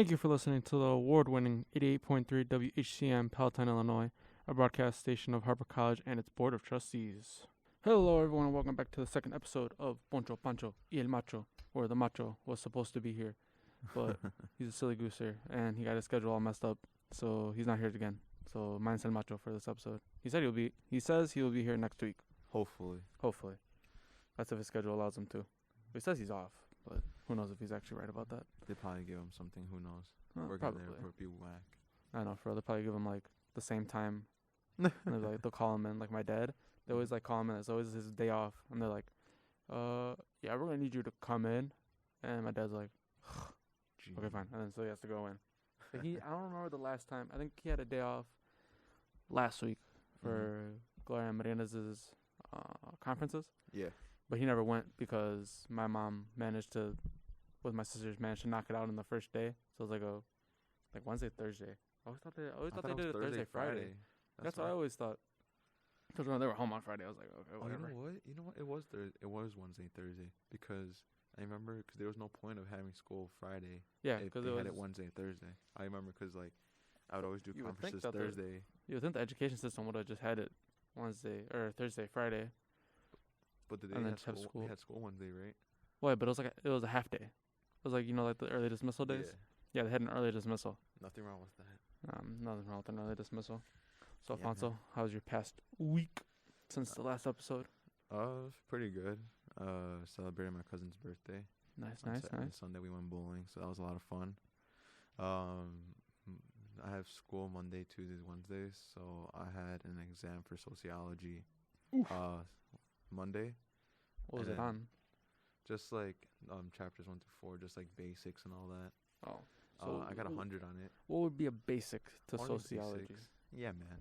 Thank you for listening to the award-winning 88.3 WHCM Palatine, Illinois, a broadcast station of Harper College and its Board of Trustees. Hello, everyone, and welcome back to the second episode of Poncho, Pancho, y el Macho, where the Macho was supposed to be here, but he's a silly goose here, and he got his schedule all messed up, so he's not here again. So mine's el Macho for this episode. He says he will be here next week. Hopefully. That's if his schedule allows him to. He says he's off, but who knows if he's actually right about that. They probably give him something. Who knows? Working Probably. there would be whack. I know, they'll probably give him like the same time. And they'll call him in. Like my dad, they always like call him in. It's always his day off, and they're like, yeah, we're gonna need you to come in. And my dad's like, okay, fine. And then so he has to go in. But I don't remember the last time. I think he had a day off last week for Gloria and Mariana's conferences. Yeah. But he never went because my mom with my sisters managed to knock it out on the first day. So it was like Wednesday, Thursday. I always thought they did it Thursday, Friday. That's what I always thought. Because when they were home on Friday, I was like, okay, whatever. You know what? It was Wednesday, Thursday, because I remember because there was no point of having school Friday. Yeah, because they had it Wednesday, Thursday. I remember because like I would always do conferences Thursday. You would think the education system would have just had it Wednesday or Thursday, Friday. But did they have school? We had school Wednesday, right? Well, but it was a half day. It was like like the early dismissal days. Yeah, they had an early dismissal. Nothing wrong with that. Nothing wrong with an early dismissal. So, Yeah, Alfonso, how was your past week since the last episode? Pretty good. Celebrated my cousin's birthday. Nice. Sunday we went bowling, so that was a lot of fun. I have school Monday, Tuesdays, Wednesdays, so I had an exam for sociology. Monday. What was it on? Just like chapters 1 through 4, just like basics and all that. Oh, so I got 100 on it. What would be a basic to sociology? Basics. Yeah, man.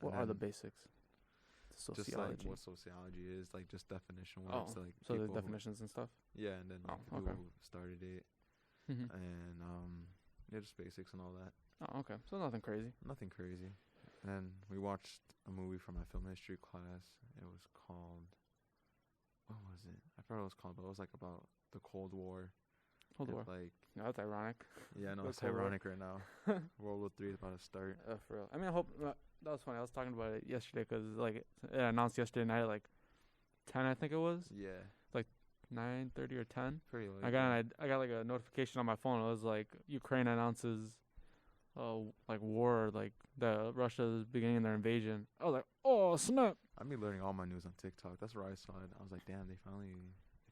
What are the basics to sociology? Just like what sociology is, like just definition words. Like so the definitions and stuff. Yeah, and then people who started it, and just basics and all that. Oh, okay. So nothing crazy. Nothing crazy. And we watched a movie from my film history class. It was called, what was it? I forgot what it was called, but it was like about the Cold War. Like, no, that's ironic. Yeah, no, it's ironic right now. World War III is about to start. For real. I mean, I hope that was funny. I was talking about it yesterday because like it announced yesterday night, like 10, I think it was. Yeah. Like 9:30 or 10. Pretty late. I got like a notification on my phone. It was like Ukraine announces, like war, like that Russia's beginning their invasion. I was like, oh snap! I've been learning all my news on TikTok. That's where I saw it. I was like, damn, they finally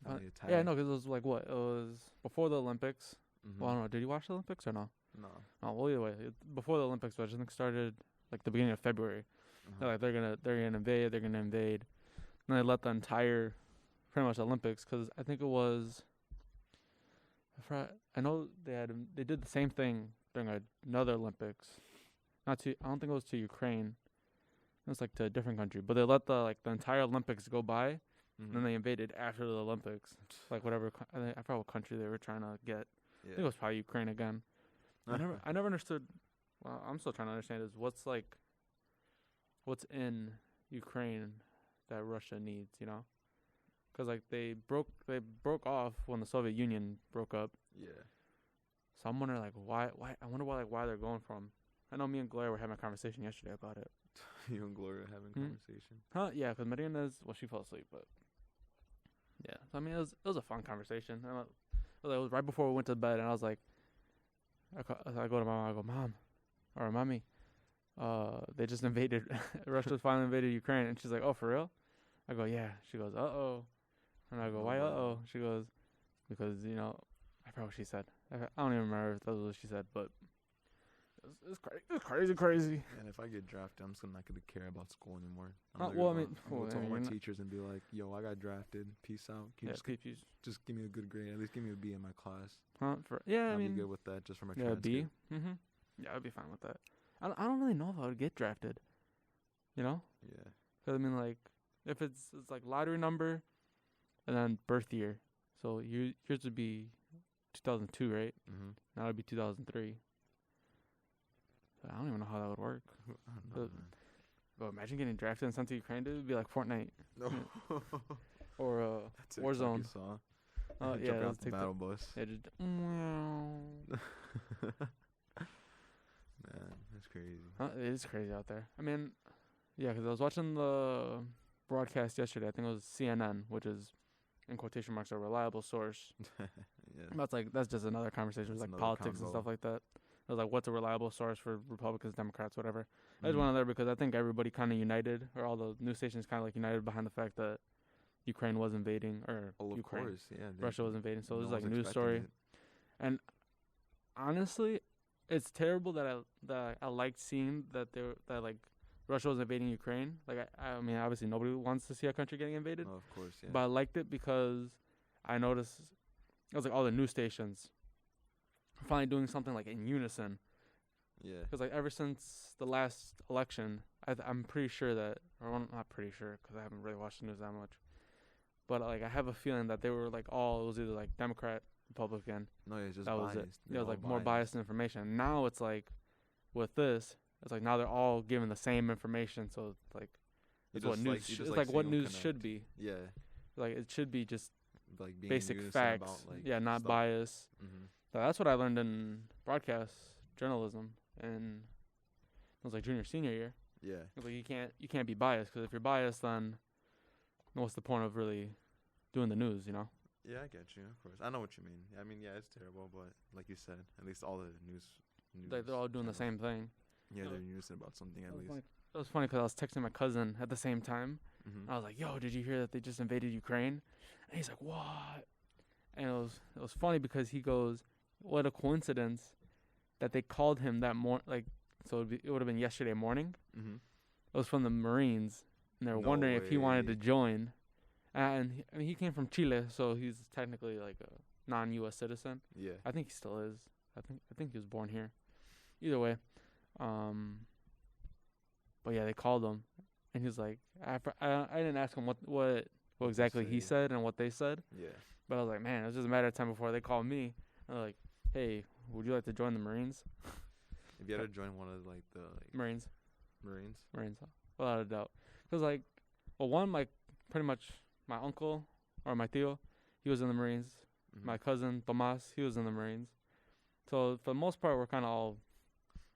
attacked. Yeah, no, because it was like what? It was before the Olympics. Well, I don't know. Did you watch the Olympics or no? No. Oh, well, either way, before the Olympics, which I think started like the beginning of February. They're like they're gonna invade. And they let the entire, pretty much Olympics, because I think it was. I know they did the same thing during another Olympics. I don't think it was to Ukraine. It was like to a different country, but they let the entire Olympics go by, and then they invaded after the Olympics. Like whatever, I forgot what country they were trying to get. Yeah. I think it was probably Ukraine again. I never understood. Well, I'm still trying to understand is what's in Ukraine that Russia needs, you know? Because like they broke off when the Soviet Union broke up. Yeah. So I'm wondering like why I wonder why they're going from. I know me and Gloria were having a conversation yesterday about it. You and Gloria were having a conversation? Huh? Yeah, because she fell asleep, but yeah. So, I mean, it was a fun conversation. It was right before we went to bed, and I was like, I go to Mom, I go, Mom, or Mommy, they just invaded, Russia finally invaded Ukraine, and she's like, oh, for real? I go, yeah. She goes, uh-oh. And I go, why uh-oh? She goes, because, I forgot what she said. I don't even remember if that was what she said, but it's crazy. And if I get drafted, I'm just not going to care about school anymore. I'm going to tell my teachers and be like, yo, I got drafted. Peace out. Just give me a good grade. At least give me a B in my class. I'll be good with that just for my transcript. B? Mm-hmm. Yeah, I'd be fine with that. I don't really know if I would get drafted. You know? Yeah. Because, I mean, like, if it's like lottery number and then birth year. So yours would be 2002, right? Mm-hmm. Now it would be 2003. I don't even know how that would work. But imagine getting drafted and sent to Ukraine, dude. It would be like Fortnite. No. Or Warzone. Oh yeah, Jumping let's off the take battle bus. yeah, just Man, that's crazy. it is crazy out there. I mean, yeah, because I was watching the broadcast yesterday. I think it was CNN, which is in quotation marks a reliable source. Yeah. That's just another conversation. It's That's like another politics and convo. stuff like that. It was like, what's a reliable source for Republicans, Democrats, whatever. I just Mhm. went on there because I think everybody kind of united, or all the news stations kind of like united behind the fact that Ukraine was invading, or Oh, of Ukraine, course, yeah. Russia was invading. So it was no like a one's news expecting story. it. And honestly, it's terrible that I liked seeing that like Russia was invading Ukraine. Like I mean, obviously nobody wants to see a country getting invaded, Oh, of course, yeah. but I liked it because I noticed it was like all the news stations are finally doing something like in unison. Yeah. Because like ever since the last election, I'm pretty sure that, or I'm not pretty sure because I haven't really watched the news that much, but like I have a feeling that they were like it was either like Democrat, Republican. No, it's just That was biased. it. They're Yeah, it was all like more biased information. Now it's like with this, it's like now they're all giving the same information. So it's like You it's what just news. like- you It's just like like what seeing 'em news should be. Yeah. Like it should be just Like being basic unison facts. about, like, Yeah, not stuff. bias. Mm-hmm. So that's what I learned in broadcast journalism, and it was like junior senior year. Yeah. It's like you can't be biased, because if you're biased, then what's the point of really doing the news? You know. Yeah, I get you. Of course, I know what you mean. I mean, yeah, it's terrible, but like you said, at least all the news Like they're all doing the channels- same thing. Yeah, they're in unison about something at least. It was funny because I was texting my cousin at the same time. Mm-hmm. I was like, "Yo, did you hear that they just invaded Ukraine?" And he's like, "What?" And it was funny because he goes, "What a coincidence that they called him that Like, so it would have been yesterday morning. Mm-hmm. It was from the Marines, and they were No wondering if he wanted to way. join. And he came from Chile, so he's technically like a non-U.S. citizen. Yeah. I think he still is. I think he was born here. Either way, but yeah, they called him, and he's like, I didn't ask him what exactly he say. said and what they said, Yeah. but I was like, man, it was just a matter of time before they called me. And they're like, hey, would you like to join the Marines? If you had to join one of like the Marines, Marines. without a doubt, because like, well, one like pretty much my uncle or my tío, he was in the Marines. Mm-hmm. My cousin Tomas, he was in the Marines. So for the most part, we're kind of all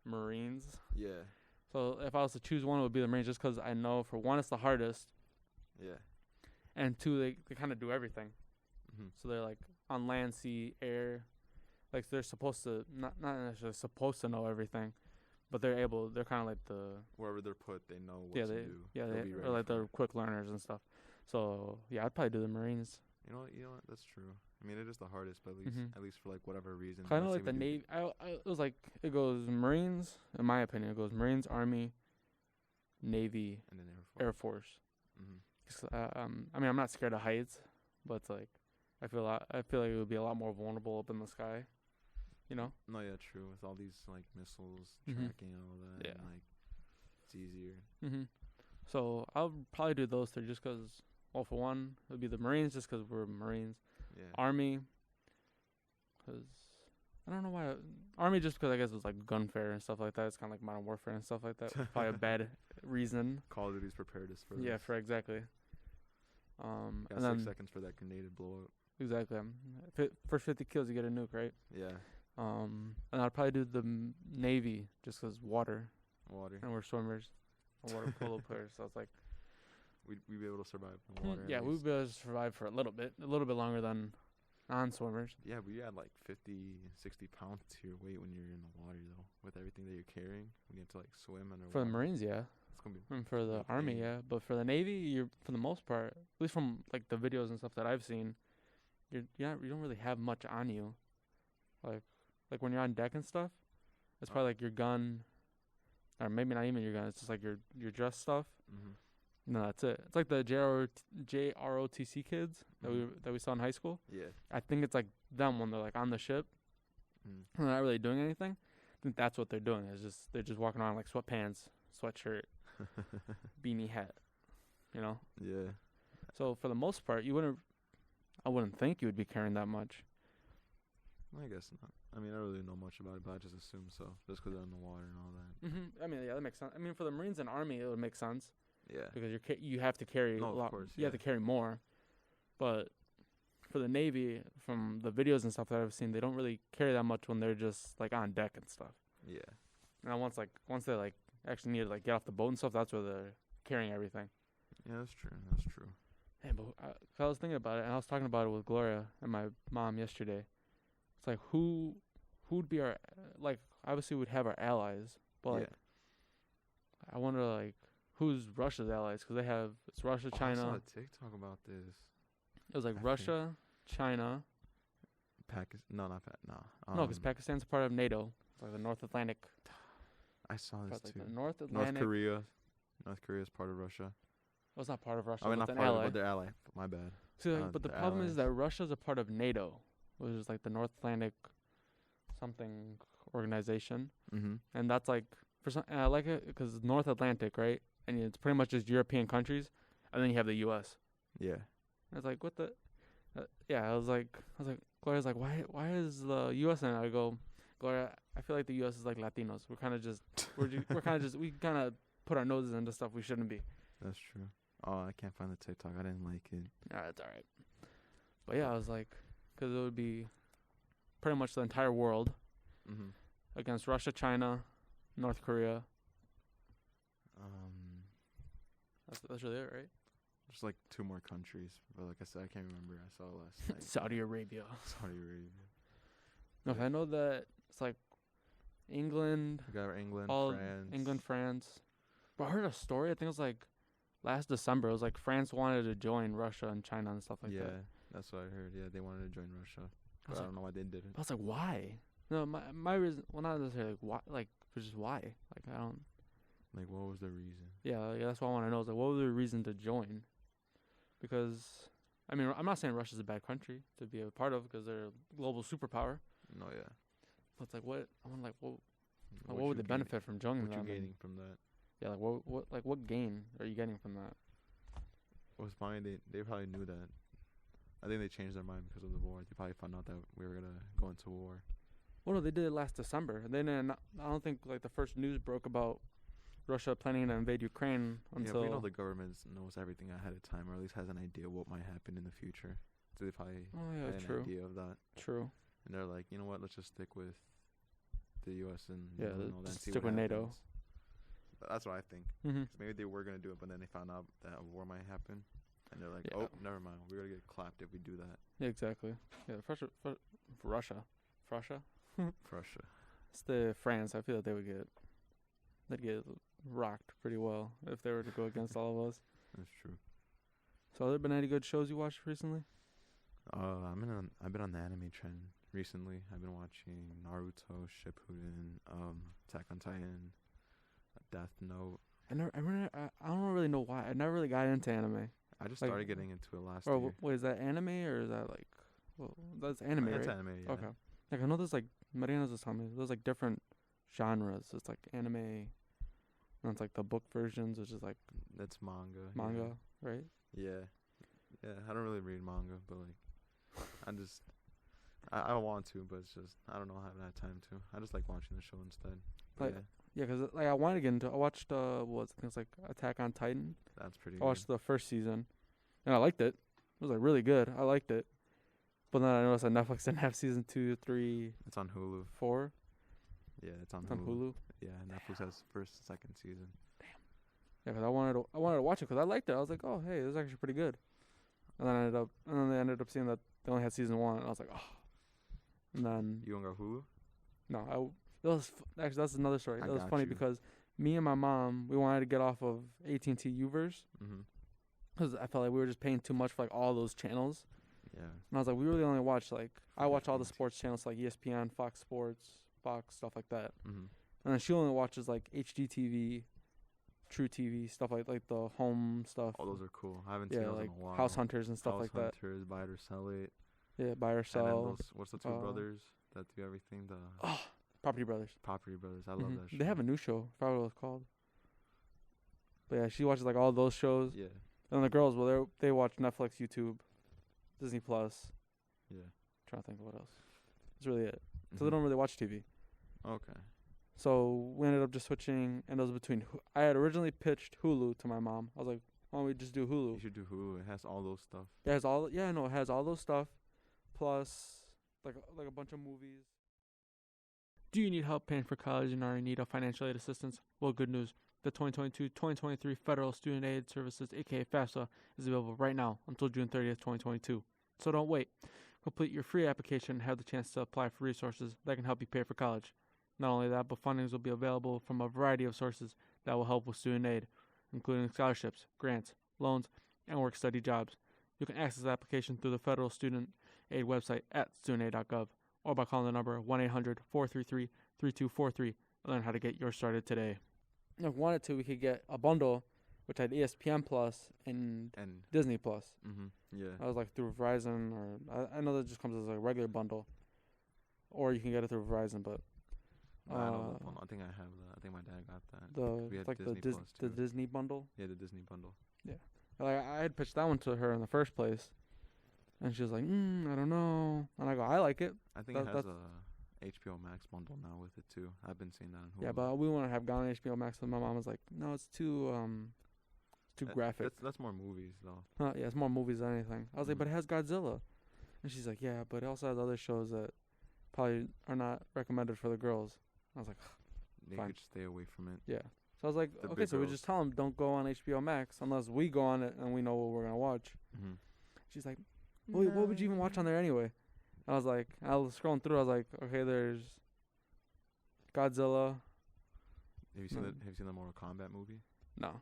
Marines. Yeah. So if I was to choose one, it would be the Marines, just because I know, for one, it's the hardest, Yeah. and two, they kind of do everything. Mm-hmm. So they're like on land, sea, air. Like they're supposed to, not necessarily supposed to know everything, but they're kind of like the, Wherever they're put, they know what yeah, to they, do. yeah, They'll they be ready are like for the it. quick learners and stuff. So yeah, I'd probably do the Marines. You know what? That's true. I mean, it is the hardest, but Mhm. at least for like whatever reason. Kind of let's like say the we do- Navy. It was like, it goes Marines, in my opinion. It goes Marines, Army, Navy, And then Air Force. Mm-hmm. 'Cause, I mean, I'm not scared of heights, but it's like I feel like it would be a lot more vulnerable up in the sky. You know? No, yeah, true. With all these like missiles Mhm. tracking and all that, Yeah. and, like it's easier. Mhm. So I'll probably do those three, just 'cause. Well, for one, it would be the Marines, just 'cause we're Marines. Yeah. Army, 'cause I don't know why. Army, just 'cause I guess it was like gunfare and stuff like that. It's kind of like modern warfare and stuff like that. Probably a bad reason. Call of Duty's prepared us for Yeah, this. for exactly. Got And 6 then seconds for that grenade to blow up. exactly. First 50 kills, you get a nuke, right? Yeah. And I'd probably do the Navy, just 'cause water, Water. and we're swimmers, and water polo players. So it's like, We'd be able to survive in the water. yeah, at we'd least. be able to survive for a little bit longer than non-swimmers. Yeah, but you add like 50, 60 pounds to your weight when you're in the water, though. With everything that you're carrying, when you have to like swim underwater. For the Marines, yeah. It's gonna be. And for the Big Army, thing. yeah. But for the Navy, you're, for the most part, at least from like the videos and stuff that I've seen, you don't really have much on you. Like when you're on deck and stuff, it's probably like your gun, or maybe not even your gun. It's just like your dress stuff. Mm-hmm. No, that's it. It's like the JROTC kids that we saw in high school. Yeah. I think it's like them when they're like on the ship Mm. and they're not really doing anything. I think that's what they're doing. They're just walking around like sweatpants, sweatshirt, beanie hat. You know. Yeah. So for the most part, I wouldn't think you would be carrying that much. I guess not. I mean, I don't really know much about it, but I just assume so, just 'cause they're in the water and all that. I mean, yeah, that makes sense. I mean, for the Marines and Army, it would make sense Yeah. because you have to carry No, a of lot. course, You have yeah. to carry more, but for the Navy, from the videos and stuff that I've seen, they don't really carry that much when they're just like on deck and stuff. Yeah. And once they like actually need to like get off the boat and stuff, that's where they're carrying everything. Yeah, that's true. That's true. Hey, but I was thinking about it, and I was talking about it with Gloria and my mom yesterday. It's like who'd be our like obviously we'd have our allies, but like I wonder like who's Russia's allies because it's Russia, China. I saw a TikTok about this. It was like Russia, China. Pakistan? No, not Pakistan. No. No, because Pakistan's part of NATO. It's like the North Atlantic. I saw this Like too. the North Atlantic. North Korea. North Korea is part of Russia. Well, it's not part of Russia. I mean, but not an part ally. of it, but they're ally. My bad. See, like, but the problem allies. is that Russia's a part of NATO, which is like the North Atlantic something organization, and that's like for some. And I like it because North Atlantic, right? And it's pretty much just European countries, and then you have the U.S. Yeah. And it's like what the. Yeah, I was like, Gloria's like, why is the U.S. in it? I go, Gloria, I feel like the U.S. is like Latinos. We're kind of just, we kind of put our noses into stuff we shouldn't be. That's true. Oh, I can't find the TikTok. I didn't like it. That's all right. But yeah, I was like, because it would be pretty much the entire world against Russia, China, North Korea. That's really it, right? Just like 2 more countries, but like I said, I can't remember. I saw last night. Saudi Arabia. Saudi Arabia. No, I know that it's like England. We got England, France. England, France. But I heard a story. I think it was like last December. It was like France wanted to join Russia and China and stuff like that. Yeah, that's what I heard. Yeah, they wanted to join Russia. But I don't know why they didn't. I was like, why? No, my reason. Well, not necessarily like why. Like, just why? Like, I don't. Like, what was the reason? Yeah, that's what I want to know. Is like, what was the reason to join? Because, I mean, I'm not saying Russia's a bad country to be a part of because they're a global superpower. No, yeah. But it's like, what? I'm like, what would they benefit from joining them? What you gaining from that? Yeah, like what gain are you getting from that? What's fine, they probably knew that. I think they changed their mind because of the war. They probably found out that we were gonna go into war. Well, no, they did it last December. And then I don't think like the first news broke about Russia planning to invade Ukraine until. Yeah, we know the government knows everything ahead of time, or at least has an idea what might happen in the future. So they probably had an idea of that. True. And they're like, you know what? Let's just stick with the U.S. and all that. Just stick with NATO. That's what I think. 'Cause maybe they were gonna do it, but then they found out that a war might happen, and they're like, "Oh, never mind. We're gonna get clapped if we do that." Yeah, exactly. Yeah, Russia. It's the France. I feel like they'd get rocked pretty well if they were to go against all of us. That's true. So, have there been any good shows you watched recently? I've been on the anime trend recently. I've been watching Naruto, Shippuden, Attack on Titan, Death Note. I don't really know why. I never really got into anime. I just started getting into it last year. Or wait, is that anime or is that like? Well, that's anime, right? It's anime. Yeah. Okay. Like I know there's like Mariana's was telling me there's like different genres. It's like anime, and it's like the book versions, which is like that's manga. Manga, right? Yeah. I don't really read manga, but like, I want to, but it's just I don't know. I haven't had time to. I just like watching the show instead. But yeah, because like I wanted to get into. I watched I think it's like Attack on Titan. That's pretty. I watched the first season, and I liked it. It was like really good. I liked it. But then I noticed that Netflix didn't have season 2, 3. It's on Hulu. 4. Yeah, it's on Hulu. Hulu. Yeah, Netflix has first, second season. Damn. Yeah, because I wanted to watch it because I liked it. I was like, oh hey, this is actually pretty good. And then they ended up seeing that they only had season 1, and I was like, oh. And then you don't got Hulu? No, actually that's another story. That was funny you. because me and my mom we wanted to get off of AT&T Uverse because I felt like we were just paying too much for like all those channels. Yeah. And I was like, we really only watch like I watch all the sports channels like ESPN, Fox Sports, Fox, stuff like that. And then she only watches like HGTV, True TV, stuff like the home stuff. Oh, those are cool. I haven't seen those like in a while. House Hunters and stuff like that. House Hunters, Buy it or Sell It. Yeah, Buy or Sell. And then what's the two brothers that do everything? Property Brothers. Property Brothers. I love that show. They have a new show. I forgot what it's called. But yeah, she watches like all those shows. Yeah. And the girls, well, they watch Netflix, YouTube, Disney Plus. Yeah. Trying to think of what else. That's really it. So they don't really watch TV. Okay. So we ended up just switching, and it was between. I had originally pitched Hulu to my mom. I was like, "Why don't we just do Hulu?" You should do Hulu. It has all those stuff. It has all. Yeah, no, it has all those stuff. Plus, like a bunch of movies. Do you need help paying for college and are in need of financial aid assistance? Well, good news. The 2022-2023 Federal Student Aid Services, aka FAFSA, is available right now until June 30th, 2022. So don't wait. Complete your free application and have the chance to apply for resources that can help you pay for college. Not only that, but fundings will be available from a variety of sources that will help with student aid, including scholarships, grants, loans, and work-study jobs. You can access the application through the Federal Student Aid website at studentaid.gov or by calling the number 1-800-433-3243 and learn how to get yours started today. If we wanted to, we could get a bundle which had ESPN Plus and Disney Plus. Yeah. That was like through Verizon, or I know that just comes as a regular bundle, or you can get it through Verizon. But I think I have that. I think my dad got that. We had like Disney Plus the too. Disney bundle. Yeah, the Disney bundle. Yeah, like I had pitched that one to her in the first place, and she was like, I don't know. And I go, I like it. I think it has a HBO Max bundle now with it too. I've been seeing that on Hulu. Yeah, but we want to have gone HBO Max, and my mom was like, no, it's too graphic. That's more movies though. Yeah, it's more movies than anything. I was like, Mhm. but it has Godzilla, and she's like, yeah, but it also has other shows that probably are not recommended for the girls. I was like, They fine. could stay away from it. yeah. So I was like, The okay, big so we girls. just tell them don't go on HBO Max unless we go on it and we know what we're gonna watch. Mm-hmm. She's like, what would you even watch on there anyway? I was like, I was scrolling through. I was like, okay, there's Godzilla. Have you seen the Mortal Kombat movie? No,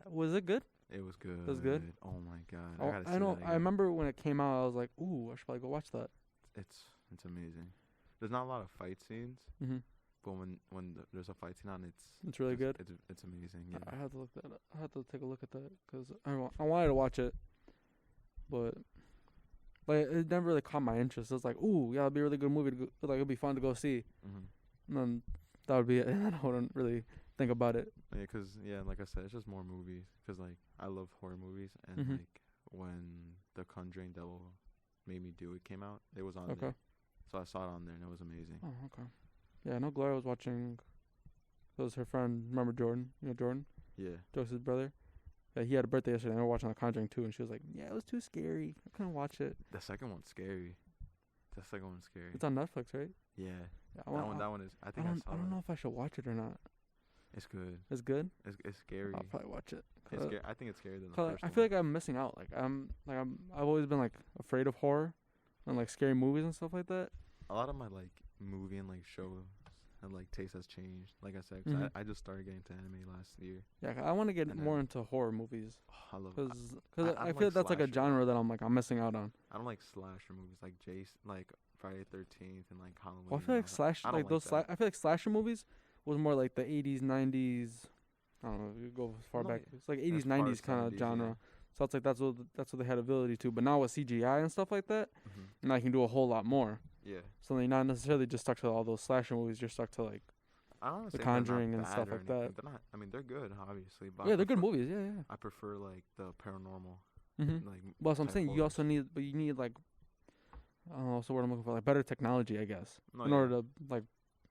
was it good? It was good. It was good? Oh my god. Oh, I gotta see I know. that I again. remember when it came out. I was like, ooh, I should probably go watch that. It's amazing. There's not a lot of fight scenes, Mhm. but when there's a fight scene on, It's really good. It's amazing. Yeah. I had to look that up. I had to take a look at that because I wanted to watch it, but like it never really caught my interest. It was like, ooh, yeah, it'd be a really good movie to go, like it'd be fun to go see, Mm-hmm. and then that would be it. And I wouldn't really think about it. Yeah, 'cause like I said, it's just more movies. 'Cause like I love horror movies, and Mhm. like when The Conjuring Devil Made Me Do It came out, it was on Okay. there. So I saw it on there, and it was amazing. Oh, okay. Yeah, I know Gloria was watching. It was her friend. Remember Jordan? You know Jordan, Yeah. Joseph's brother. Yeah, he had a birthday yesterday. And we were watching The Conjuring 2, and she was like, "Yeah, it was too scary. I couldn't watch it." The second one's scary. It's on Netflix, right? Yeah. Yeah, That one is. I think I saw I don't that. know if I should watch it or not. It's good. It's good. It's scary. I'll probably watch it. It's scary. I think it's scarier than the 'Cause first I one. feel like I'm missing out. I've always been like afraid of horror and like scary movies and stuff like that. A lot of my like movie and like show and like taste has changed. Like I said, 'cause Mhm. I just started getting into anime last year. Yeah, I want to get And more then- into horror movies I love. because I I don't feel like like that's like a slasher. genre that I'm missing out on. I don't like slasher movies like like Friday the 13th and like Halloween. Well, I feel like I don't that. I feel like slasher movies was more like the 80s, 90s. I don't know. If you go as far No, back. It's like 80s, as far 90s as kind of 70s, genre. yeah. So it's like that's what they had ability to. But now with CGI and stuff like that, Mm-hmm. now you can do a whole lot more. Yeah. So you're not necessarily just stuck to all those slasher movies. You're stuck to like I don't wanna The say they're not Conjuring and bad stuff or like that. anything. They're not. I mean, they're good, obviously. But yeah, they're good movies. Yeah, yeah. I prefer like the paranormal, Mm-hmm. like. Well, so I'm type saying you horrors. also need, but you need like, I don't know what's the word I'm looking for, like better technology, I guess, No, in yeah. order to like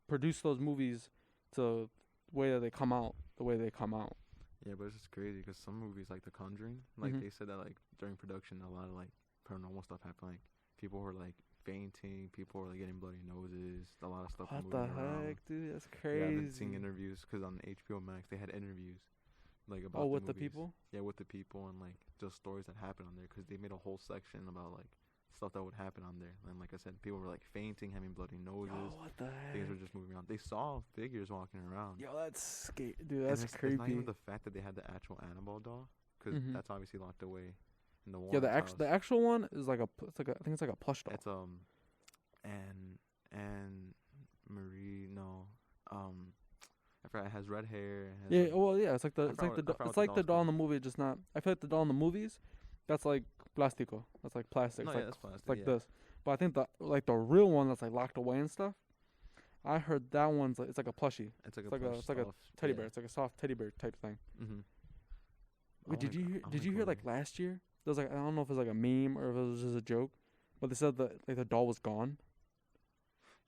produce those movies to the way that they come out, Yeah, but it's just crazy because some movies like The Conjuring, like Mhm. they said that like during production, a lot of like paranormal stuff happened. Like people were like fainting, people were like getting bloody noses, a lot of stuff. What was the moving around. heck, dude? That's Yeah, crazy. I've been seeing interviews because on HBO Max they had interviews, like about with the movies. people. Yeah, with the people and like just stories that happened on there because they made a whole section about like stuff that would happen on there. And like I said, people were like fainting, having bloody noses. Yo, what the Things were heck? just moving around. They saw figures walking around. Yo, that's scary, dude. And That's it's not creepy. even the fact that they had the actual Annabelle doll, because Mhm. that's obviously locked away in the Yeah, Warren's the house. actual one is like I think it's like a plush doll. It's and Marie I forgot, it has red hair. It has Yeah, like- well, yeah, it's like I forgot the what it's the like the doll's doll in called. the movie, just not. I feel like the doll in the movies, that's like plastico. That's like plastic. No, It's yeah, like that's plastic. it's like yeah. this. But I think the real one that's like locked away and stuff. I heard that one's like it's like a plushie It's like it's a like a- plush it's like a soft- teddy yeah. bear. It's like a soft teddy bear type thing. Mm-hmm. Wait, did you hear like last year? There was like I don't know if it was like a meme or if it was just a joke, but they said that like the doll was gone.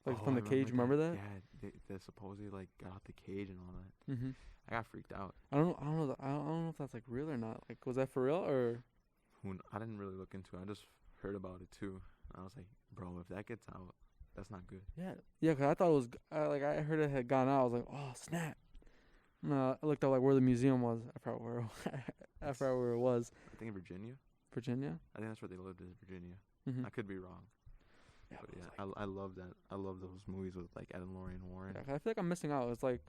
Like from the cage, remember that? Yeah, they supposedly like got out the cage and all that. Mm-hmm. I got freaked out. I don't know if that's like real or not. Like, was that for real or? I didn't really look into it. I just heard about it too. I was like, bro, if that gets out, that's not good. Yeah, 'cause I thought it was. I heard it had gone out. I was like, oh snap. No, I looked up like where the museum was. I forgot where. I forgot where it was. I think in Virginia. Virginia. I think that's where they lived, is Virginia. Mm-hmm. I could be wrong. Yeah, But it yeah, was I love that. I love those movies with like Ed and Lorraine Warren. yeah, 'cause I feel like I'm missing out. It's like,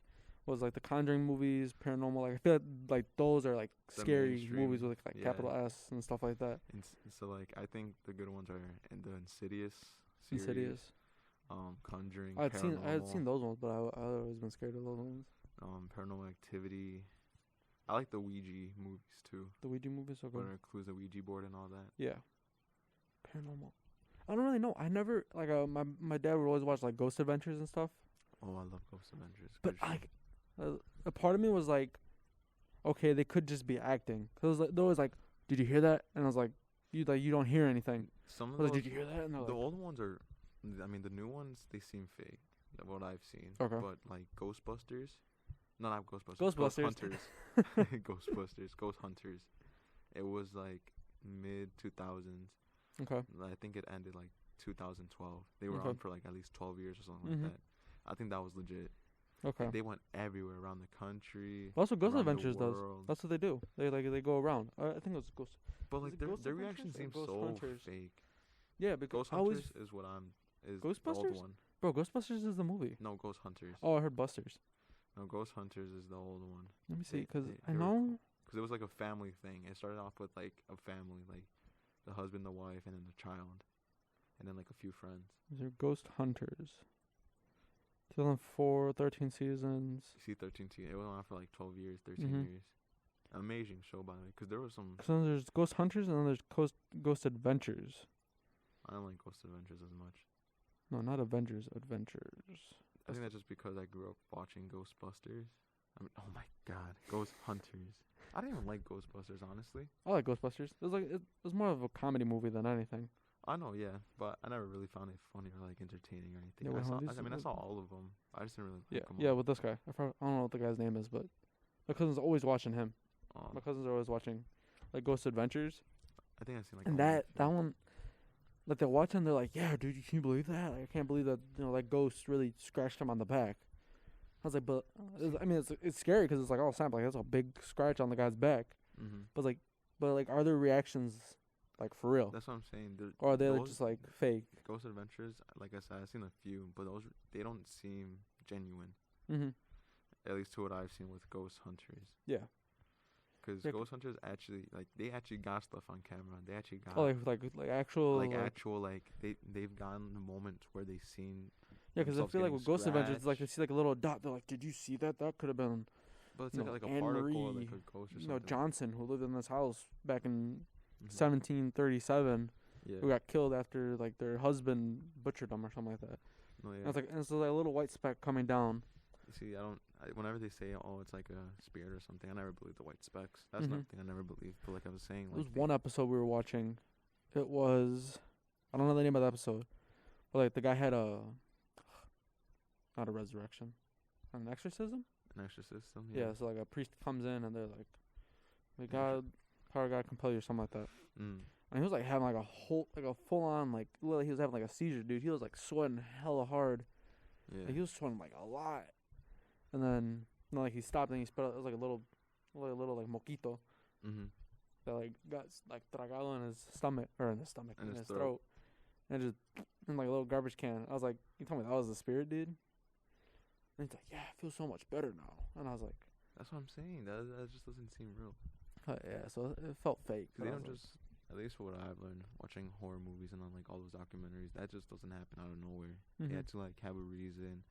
was like the Conjuring movies, paranormal. Like I feel like those are like The scary mainstream, movies with like yeah. capital S and stuff like that. So like I think the good ones are in the Insidious series. Insidious. Conjuring. I had seen Paranormal, those ones, but I've always been scared of those ones. Paranormal Activity. I like the Ouija movies too, The Ouija movies are good. where it includes the Ouija board and all that. Yeah. Paranormal. I don't really know. I never like my dad would always watch like Ghost Adventures and stuff. Oh, I love Ghost Adventures. But Good shit. a part of me was like, okay, they could just be acting. Cause like, they was like, did you hear that? And I was like, you don't hear anything. Some I of was like, those, did you hear that? And they're the like, old ones are, I mean, the new ones they seem fake. What I've seen. Okay. But like Ghostbusters, no, not Ghostbusters. Ghostbusters. Ghost Hunters. Ghostbusters. Ghost Hunters. It was like mid 2000s. okay. I think it ended like 2012. They were Okay. on for like at least 12 years or something Mhm. like that. I think that was legit. Okay. Like, they went everywhere around the country. Well, that's what Ghost around the Adventures does. world. That's what they do. They go around. I think it was Ghost. But is like it their Ghost their Adventures reaction or seems Ghost so Hunters? fake. Yeah, because Ghost I always Hunters is what is the old Ghostbusters? one. bro, Ghostbusters is the movie. No, Ghost Hunters. Oh, I heard Busters. No, Ghost Hunters is the old one. Let me see, They- because they- I they were know. Because it was like a family thing. It started off with like a family, like the husband, the wife, and then the child, and then like a few friends. These are Ghost Hunters. 2004, 13 seasons. You see, 13 It went on for like 12 years, 13 Mhm. years. Amazing show, by the way. Because there was some. So then there's Ghost Hunters and then there's Ghost Adventures. I don't like Ghost Adventures as much. No, not Avengers. Adventures. I think that's just because I grew up watching Ghostbusters. I mean, oh my God, Ghost Hunters. I didn't even like Ghostbusters, honestly. I like Ghostbusters. It was more of a comedy movie than anything. I know, yeah, but I never really found it funny or like entertaining or anything. Yeah, I saw, these I mean, I are- saw all of them. I just didn't really Yeah, like them yeah, all. with this guy. I don't know what the guy's name is, but my cousin's always watching him. My cousins are always watching, like Ghost Adventures, I think I've seen like and all of that them. one, like they're watching, they're like, yeah, dude, can you believe that? Like, I can't believe that that ghost really scratched him on the back. I was like, but I mean, it's scary because it's like, oh snap, like that's a big scratch on the guy's back. Mm-hmm. But like, are their reactions like for real, That's what I'm saying. or are they those just like fake? Ghost Adventures? Like I said, I've seen a few, but they don't seem genuine. Mm-hmm. At least to what I've seen with Ghost Hunters. Yeah. Because Yeah, Ghost Hunters actually they actually got stuff on camera. They actually got Oh, like actual actual they've gotten the moments where they've seen. yeah, because I themselves feel like getting with Ghost Adventures, it's like they scratched. see like a little dot. They're like, did you see that? That could have been But it's you like know, a Anne particle or Marie, like a ghost or something. Johnson, who lived in this house back in Mhm. 1737, Yeah. who got killed after like their husband butchered them or something like that. No, yeah. And it's like a little white speck coming down. You see, whenever they say, "Oh, it's like a spirit or something," I never believe the white specks. That's Mhm. another thing I never believed. But like I was saying, There was like one episode we were watching. It was, I don't know the name of the episode, but like the guy had not a resurrection, an exorcism. an exorcism. Yeah, so like a priest comes in and they're like, God, power of God compel you or something like that. Mm. And he was like having like a full on like literally he was having like a seizure, dude. He was like sweating hella hard. Yeah. Like, he was sweating like a lot. And then like he stopped and he spit out, it was like a little like moquito Mm-hmm. that like got like tragado in his stomach or in his stomach In in his his throat. And just in like a little garbage can. I was like, you told me that was the spirit, dude? And he's like, yeah, I feel so much better now. And I was like, That's what I'm saying. That just doesn't seem real. yeah, so it felt fake. Because but they I don't was just, at least for what I've learned watching horror movies and on like all those documentaries, that just doesn't happen out of nowhere. like, They Mhm. had to like have a reason,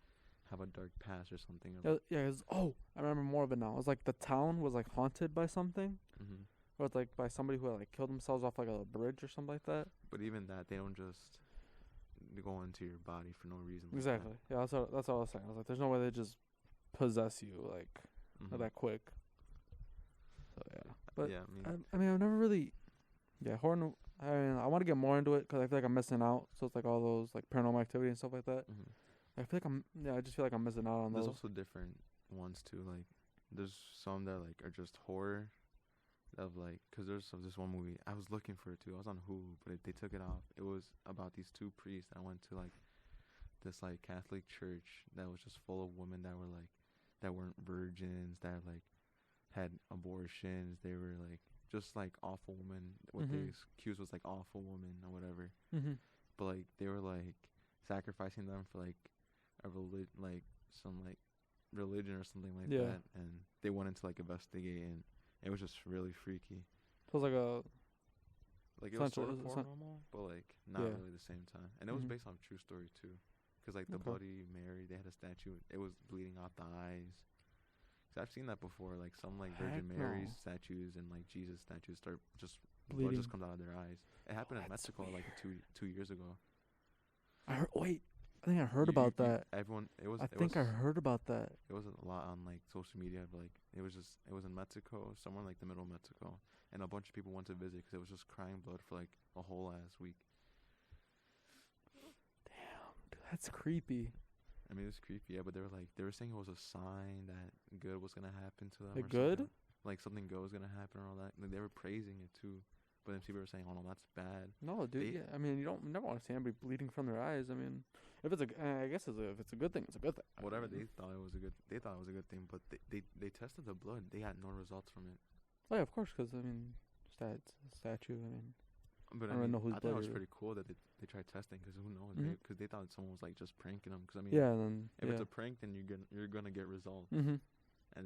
have a dark past or something. Yeah, I remember more of it now. It was like the town was like haunted by something. Mm-hmm. Or it's like by somebody who had like killed themselves off like a bridge or something like that. But even that, they don't just go into your body for no reason. Like Exactly. Yeah, that's what I was saying. I was like, there's no way they just possess you like That. Mhm. that quick. So yeah, but yeah, I mean, I mean, I've never really, horror. I mean, I want to get more into it because I feel like I'm missing out. So it's like all those like paranormal activity and stuff like that. mhm. I feel like I just feel like I'm missing out on There's those. also different ones too. Like, there's some that like are just horror. of like, cause there's this one movie I was looking for it too. I was on Hulu, but they took it off. It was about these two priests that went to like this like Catholic church that was just full of women that were like that weren't virgins, that like had abortions. They were like just like awful women. What they accused was like awful women or whatever. But like they were like sacrificing them for like a like some like religion or something like that, and they went into like investigate, and it was just really freaky. So it was like a like it was sort of paranormal, but like not really the same time. And it was based on a true story too, because like the Bloody Mary, they had a statue. It was bleeding out the eyes. Cause I've seen that before. Like some like Virgin Mary statues and like Jesus statues start just bleeding. Blood just comes out of their eyes. It happened in Mexico weird. like 2 years ago. I think I heard about that. Everyone, it was. I think I heard about that. It was a lot on like social media. But, like it was in Mexico, somewhere like the middle of Mexico, and a bunch of people went to visit because it was just crying blood for like a whole ass week. Damn, dude, that's creepy. I mean, it was creepy, yeah. But they were saying it was a sign that good was gonna happen to them. Like or good? Something. Like something good was gonna happen or all that. Like they were praising it too. But then people were saying, "Oh no, that's bad." No, dude. I mean, you never want to see anybody bleeding from their eyes. I mean, if it's I guess if it's a good thing, it's a good thing. Whatever they thought it was a good thing, but they tested the blood. They had no results from it. Oh yeah, of course, because I mean, statue. I mean, but I don't mean, know whose I thought it was really. pretty cool that they tried testing, because who knows? Because they thought someone was like just pranking them. Because I mean, then if it's a prank, then you're gonna get results. And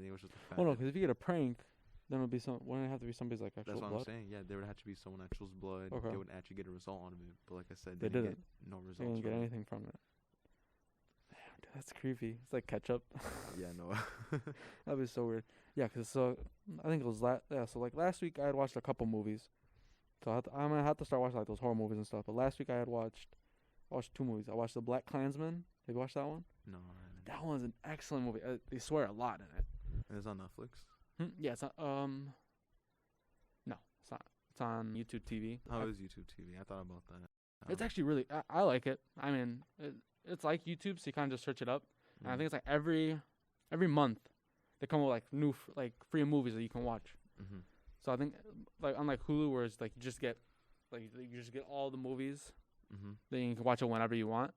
it was just a fact. Well, no, because if you get a prank, then it'll be wouldn't it have to be somebody's like actual blood? That's what I'm saying. Yeah, there would have to be someone actual's blood. Okay. They would actually get a result out of it. But like I said, They didn't didn't. get no results. They didn't get anything from it. Damn, dude, that's creepy. It's like ketchup. Yeah, no. That'd be so weird. Yeah, because I think it was so like last week I had watched a couple movies. So I'm gonna have to start watching like those horror movies and stuff. But last week I watched 2 movies. I watched The Black Klansman. Have you watched that one? No, I haven't. That one's an excellent movie. They swear a lot in it. And it's on Netflix? Yeah, it's not. No, it's not. It's on YouTube TV. How is YouTube TV? I thought about that. It's actually really. I like it. I mean, it's like YouTube, so you kind of just search it up. And I think it's like every month they come with like new free movies that you can watch. So I think like unlike Hulu, where it's like you just get all the movies. Then you can watch it whenever you want.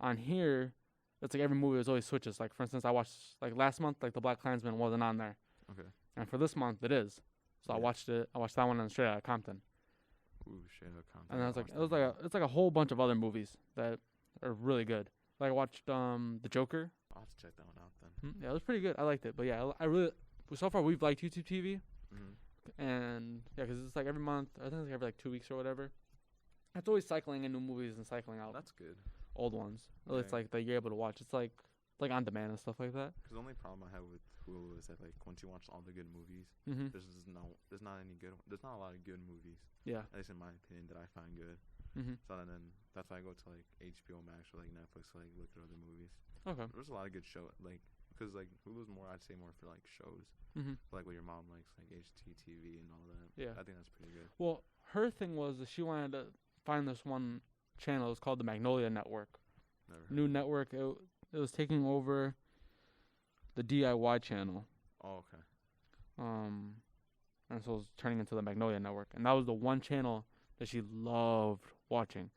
On here, it's like every movie always switches. Like for instance, I watched like last month, like The Black Klansman wasn't on there. Okay. And for this month, it is. So I watched it. I watched that one on Straight Outta Compton. Ooh, Straight Outta Compton. And I was like, it's like a whole bunch of other movies that are really good. Like I watched The Joker. I'll have to check that one out then. Yeah, it was pretty good. I liked it. But yeah, I really so far we've liked YouTube TV. And yeah, because it's like every month. I think it's like every like 2 weeks or whatever. It's always cycling in new movies and cycling out. That's good. Old ones. Yeah. It's like that you're able to watch. It's like on demand and stuff like that. Because the only problem I have with Hulu is that like once you watch all the good movies, there's not a lot of good movies. Yeah. At least in my opinion, that I find good. So then that's why I go to like HBO Max or like Netflix to like look at other movies. Okay. There's a lot of good shows because like Hulu's more, I'd say, more for like shows. Like what your mom likes, like HGTV and all that. Yeah. I think that's pretty good. Well, her thing was that she wanted to find this one channel. It's called the Magnolia Network. New network. It was taking over the DIY channel. Oh, okay. And so it was turning into the Magnolia Network, and that was the one channel that she loved watching.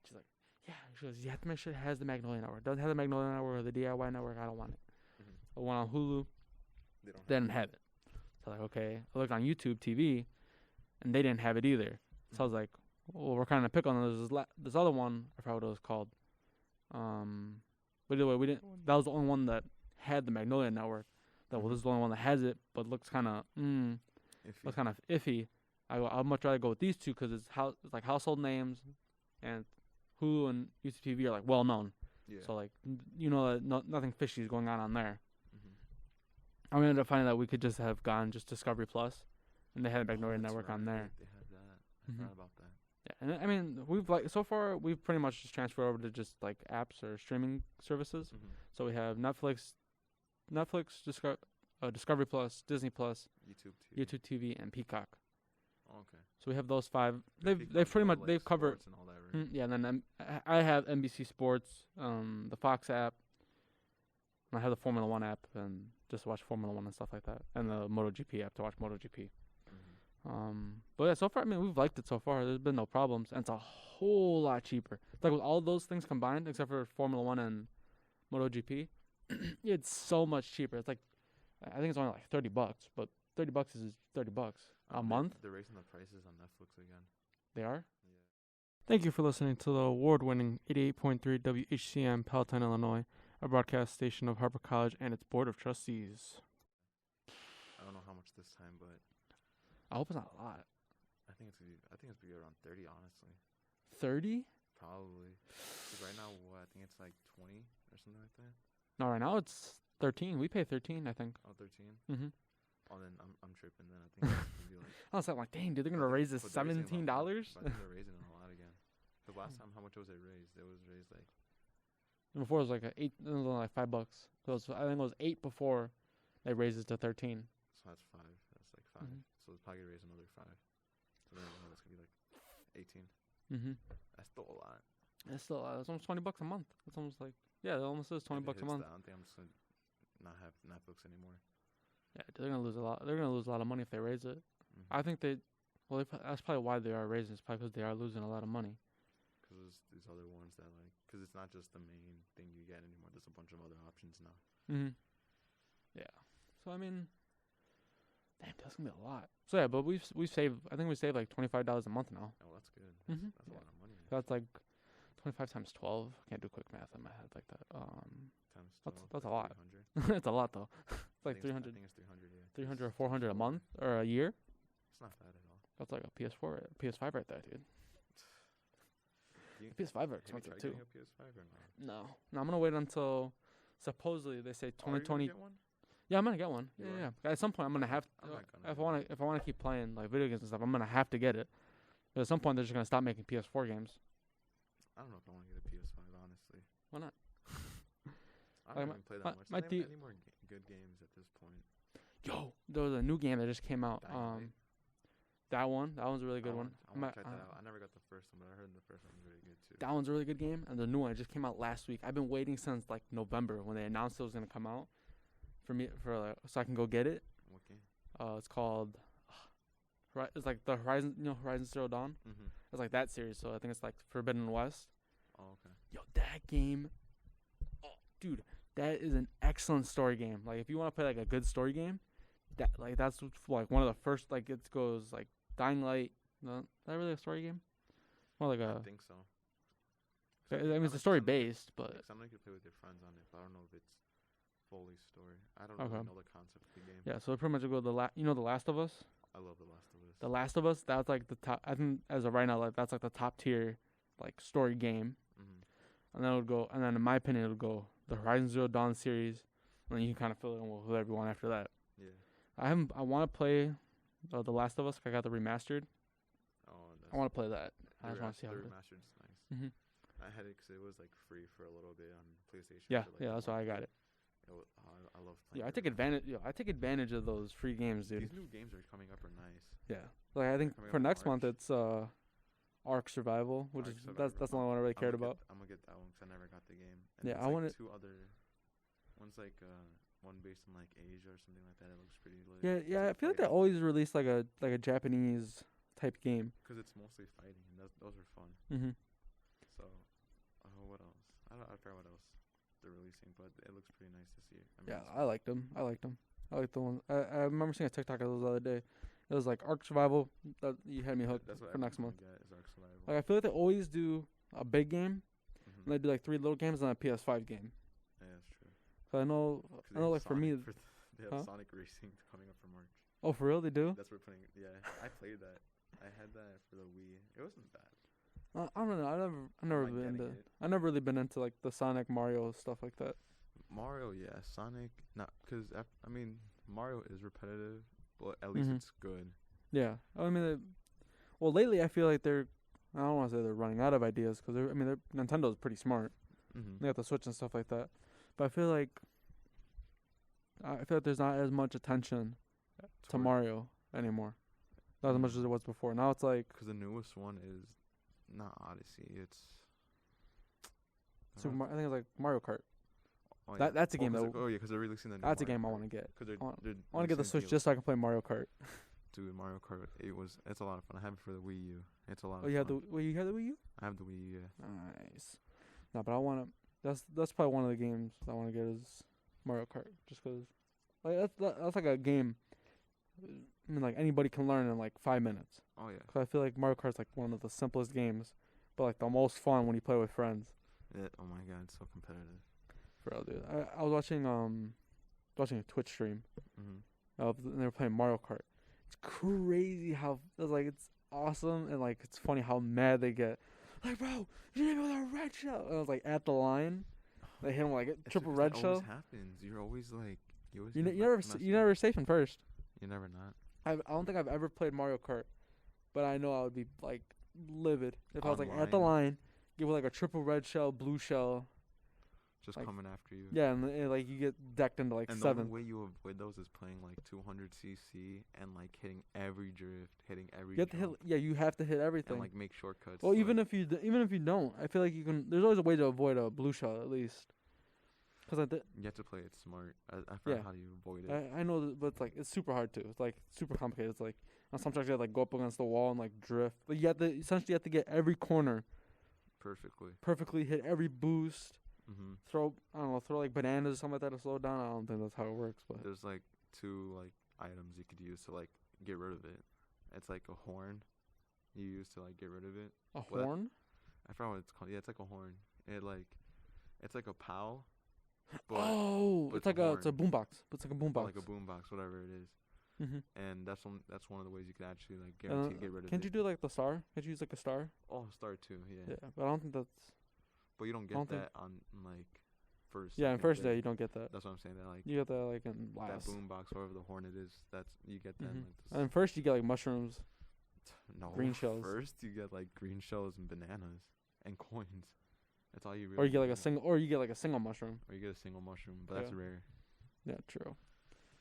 She's like, yeah. She goes, you have to make sure it has the Magnolia Network. Doesn't have the Magnolia Network or the DIY Network. I don't want it. I went on Hulu. They didn't have it. So I was like, okay. I looked on YouTube TV, and they didn't have it either. So I was like, well, we're kind of pick on this other one. I forgot what it was called. But either way, we didn't. That was the only one that had the Magnolia Network. Well, this is the only one that has it, but looks kind of iffy. I'd much rather go with these two because it's like household names, and Hulu and YouTube TV are like well known. Yeah. So like that nothing fishy is going on there. I ended up finding that we could just have gone just Discovery Plus, and they had the Magnolia Network on there. They had that. I forgot about that. Yeah, and I mean we've pretty much just transferred over to just like apps or streaming services. So we have Netflix, Discovery Plus, Disney Plus, YouTube TV, and Peacock. Oh, okay. So we have those 5. They've pretty much they've covered. And all that, right? Yeah, and then I have NBC Sports, the Fox app. And I have the Formula 1 app and just watch Formula 1 and stuff like that, and the MotoGP app to watch MotoGP. But yeah, so far, I mean, we've liked it so far. There's been no problems, and it's a whole lot cheaper. It's like with all those things combined, except for Formula One and MotoGP, it's so much cheaper. It's like, I think it's only like $30, but $30 is $30 a month. They're raising the prices on Netflix again. They are. Yeah. Thank you for listening to the award-winning 88.3 WHCM Palatine, Illinois, a broadcast station of Harper College and its board of trustees. I don't know how much this time, but I hope it's not a lot. I think it's gonna be around 30, honestly. 30? Probably. 'Cause right now, I think it's like 20 or something like that. No, right now it's 13. We pay 13, I think. Oh, 13. Mm-hmm. Oh, then I'm tripping. Then I think it's gonna be like. I was like, dang, dude, they're gonna raise this $17. I think they're raising it a lot again. Because last time, how much was it raised? It was raised like. Before it was like $8. It was only like $5. So I think it was 8 before they raised it to 13. So that's 5. That's like 5. Mhm. So it's probably gonna raise another 5. So then that's gonna be like 18. Mm-hmm. That's still a lot. It's still it's almost $20 a month. It's almost like it almost is $20 a month. I don't think I'm just gonna not have Netflix anymore. Yeah, they're gonna lose a lot. They're gonna lose a lot of money if they raise it. Mm-hmm. I think that's probably why they are raising. It's probably because they are losing a lot of money. Because there's these other ones that like, because it's not just the main thing you get anymore. There's a bunch of other options now. Mm-hmm. Yeah. So I mean, damn, that's gonna be a lot. So yeah, but we've saved. I think we saved like $25 a month now. Oh, that's good. Mm-hmm. That's a lot of money. That's like 25 times 12. Can't do quick math in my head like that. Times 12. That's a lot. 300. It's a lot though. It's like 300. I think it's 300. Yeah. 300 or 400 a month or a year. It's not bad at all. That's like a PS4, PS5 right there, dude. PS5 are expensive too. Getting a PS5 or not? No, I'm gonna wait until supposedly they say 2020. Are you gonna get one? Yeah, I'm gonna get one. You Yeah, are? yeah. At some point, I'm gonna have. I'm not gonna If I wanna keep playing like video games and stuff, I'm gonna have to get it. But at some point, they're just gonna stop making PS4 games. I don't know if I want to get a PS5, honestly. Why not? I Like don't even play that much. my Any more good games at this point? Yo, there was a new game that just came out. Dying Light? That one's a really good one. I want to check that out. I never got the first one, but I heard the first one was really good too. That one's a really good game, and the new one just came out last week. I've been waiting since like November when they announced it was gonna come out so I can go get it. What game? It's called. It's like the Horizon, Horizon Zero Dawn. Mm-hmm. It's like that series, so I think it's like Forbidden West. Oh, okay. Yo, that game, dude, that is an excellent story game. Like, if you want to play like a good story game, that's like one of the first. Like, it goes like Dying Light. No, is that really a story game? More like I think so. I mean, it's a story based, but something you could play with your friends on it. But I don't know if it's fully story. I don't really know the concept of the game. yeah. So it pretty much go The Last of Us. I love The Last of Us. The Last of Us. That's like the top. I think as of right now, like that's like the top tier, like story game. Mm-hmm. And then it would go. And then in my opinion, it would go the Horizon Zero Dawn series, and then you can kind of fill it in with whoever you want after that. Yeah. I want to play The Last of Us. I got the remastered. Oh, I want to play that. I just want to see how the it is. remastered's nice. Mm-hmm. I had it because it was like free for a little bit on PlayStation. Yeah, for, like, yeah, that's why I got it. I love playing. Yeah, I take advantage. I take advantage of those free games, dude. These new games are coming up are nice. Yeah, like I think coming for up in next month March. it's Ark Survival, which Ark is Survival. that's the only one I really cared about. I'm gonna get that one because I never got the game. And Yeah, there's, I like, wanna- 2 other. One's like one based in like Asia or something like that. It looks pretty lit. Yeah, yeah. I feel like they always release like a Japanese type game. Because it's mostly fighting, and those are fun. Mm-hmm. So, what else? I forgot what else they're releasing, but it looks pretty nice to see. I mean, Yeah, I liked them. I liked the one. I remember seeing a TikTok of those the other day. It was like Ark Survival. That you had me hooked that's what for next month. Get is Ark Survival. Like I feel like they always do a big game, Mm-hmm. and they do like 3 little games and a PS5 game. Yeah, that's true. So I know like for me. They have Sonic Racing coming up for March. Oh, for real? They do? That's what we're putting. Yeah, I played that. I had that for the Wii. It wasn't bad. I don't know. I never really been into like the Sonic Mario stuff like that. Mario, yeah. Sonic, not because I mean Mario is repetitive, but at least Mhm. it's good. Yeah, I mean, lately I feel like I don't want to say they're running out of ideas because Nintendo's pretty smart. Mm-hmm. They got the Switch and stuff like that, but I feel like there's not as much attention to Mario anymore, not as much as there was before. Now it's like because the newest one is not Odyssey. It's I think it's like Mario Kart. Oh, That's a game that. Because they're releasing the new That's a Mario game I Kart. want to get. Because I want to get the Switch just so I can play Mario Kart. dude, Mario Kart. It's a lot of fun. I have it for the Wii U. It's a lot Oh, of you have fun. you have the Wii U? I have the Wii U. Yeah. Nice. No, but I want to. That's probably one of the games I want to get is Mario Kart, just 'cause like that's like a game. I mean, like anybody can learn in like 5 minutes. Oh yeah. 'Cause I feel like Mario Kart's like one of the simplest games, but like the most fun when you play with friends. Oh my god, it's so competitive. Bro, dude, I was watching a Twitch stream. Mhm. And they were playing Mario Kart. It's crazy how it's awesome and like it's funny how mad they get. Like, bro, you hit me with a red shell. And I was like at the line, they hit him like a triple red That shell. always happens. You're always like you always. You get never messed you never safe in first. You're never not. I don't think I've ever played Mario Kart, but I know I would be like livid if I was like at the Online. line, give like a triple red shell, blue shell. Just Like, coming after you. Yeah, and like you get decked into like And the seven. only way you avoid those is playing like 200cc and like hitting every drift, hitting every. You have to hit. jump, Yeah, you have to hit everything. and like make shortcuts. Well, like, even if you don't, I feel like you can. There's always a way to avoid a blue shell at least. Cause you have to play it smart. I forgot Yeah. how do you avoid it. I know, but it's like it's super hard too. It's like super complicated. It's like on some tracks you have to like go up against the wall and like drift. Like you have to essentially get every corner perfectly, hit every boost. Mhm. Throw like bananas or something like that to slow it down. I don't think that's how it works, but There's like two like items you could use to like get rid of it. It's like a horn you use to like get rid of it. a Well, horn. I forgot what it's called. Yeah, it's like a horn. It's like a POW. But Oh, but it's like a it's a boombox. It's like a boombox. like a boombox, whatever it is. Mhm. And that's one of the ways you could actually like guarantee to get rid of Can't it. you do like the star? Can't you use like a star? Oh, star two, yeah. Yeah, but I don't think that's. But you don't don't get think- that on like first. Yeah, in second, first third. day you don't get that. That's what I'm saying. That like You get that like in that last. boombox, whatever the horn it is, that's you get that. Mhm. Like, And first you get like mushrooms. no green shells. First you get like green shells and bananas and coins. That's all you really. Or you get like a need. single, or you get like a single mushroom. Or you get a single mushroom, but that's Yeah. rare. Yeah, true.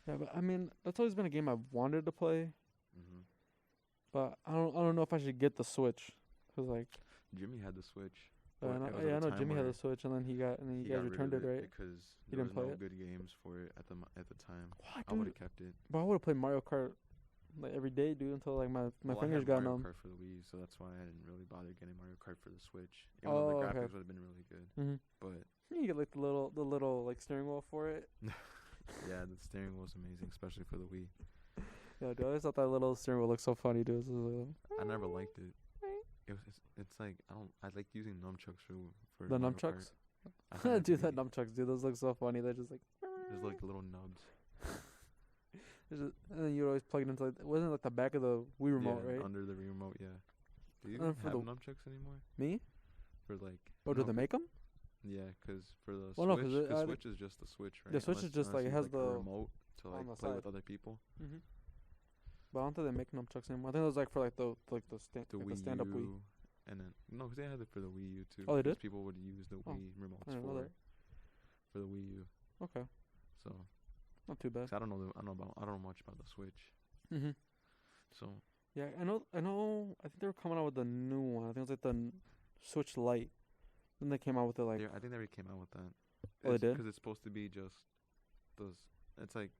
Yeah, but I mean, that's always been a game I've wanted to play, Mhm. but I don't know if I should get the Switch, 'cause like, Jimmy had the Switch. I but know, it was yeah, at I a know time Jimmy had where the Switch, and then you he guys got rid returned of it, right? Because You there didn't was play no it? good games for it at the time. What, I would dude? have kept it. But I would have played Mario Kart like every day, dude, until like my Well, I fingers had got Mario numb. Kart for the Wii, so that's why I didn't really bother getting Mario Kart for the Switch. Even though Oh, the okay. graphics would have been really good. Mhm. But You get like the little like steering wheel for it. yeah, the steering wheel's amazing, especially for the Wii. Yeah, dude, I always thought that little steering wheel looked so funny, dude. It was I never liked it. It's like I like using nunchucks for the Mario nunchucks. Kart. I find it Dude, to that be- nunchucks, dude, those look so funny. They're just like. There's like little nubs. And then you would always plug it into it wasn't like the back of the Wii remote, yeah, right? under the remote, yeah. Do you And even for have the- nunchucks anymore? Me? For like. Oh, do no, they make them? Yeah, 'cause for the Well, no, Switch, 'cause the I- Switch is just the Switch, right? the Switch is just, like, it you has a the- remote to on like the play with side. other people. Mhm. But I don't think they make nunchucks anymore. I think it was like for like the The Wii stand up U, Wii. and then no, 'cause they had it for the Wii U too. Oh, they 'cause did? People would use the Oh, Wii remotes I didn't know that. for the Wii U. Okay, So, not too bad. 'cause I don't know much about the Switch. Mhm. So Yeah, I know. I think they were coming out with a new one. I think it was like the Switch Lite. Then they came out with it like. I think they already came out with that. Oh, they did? Because it's supposed to be just those. It's like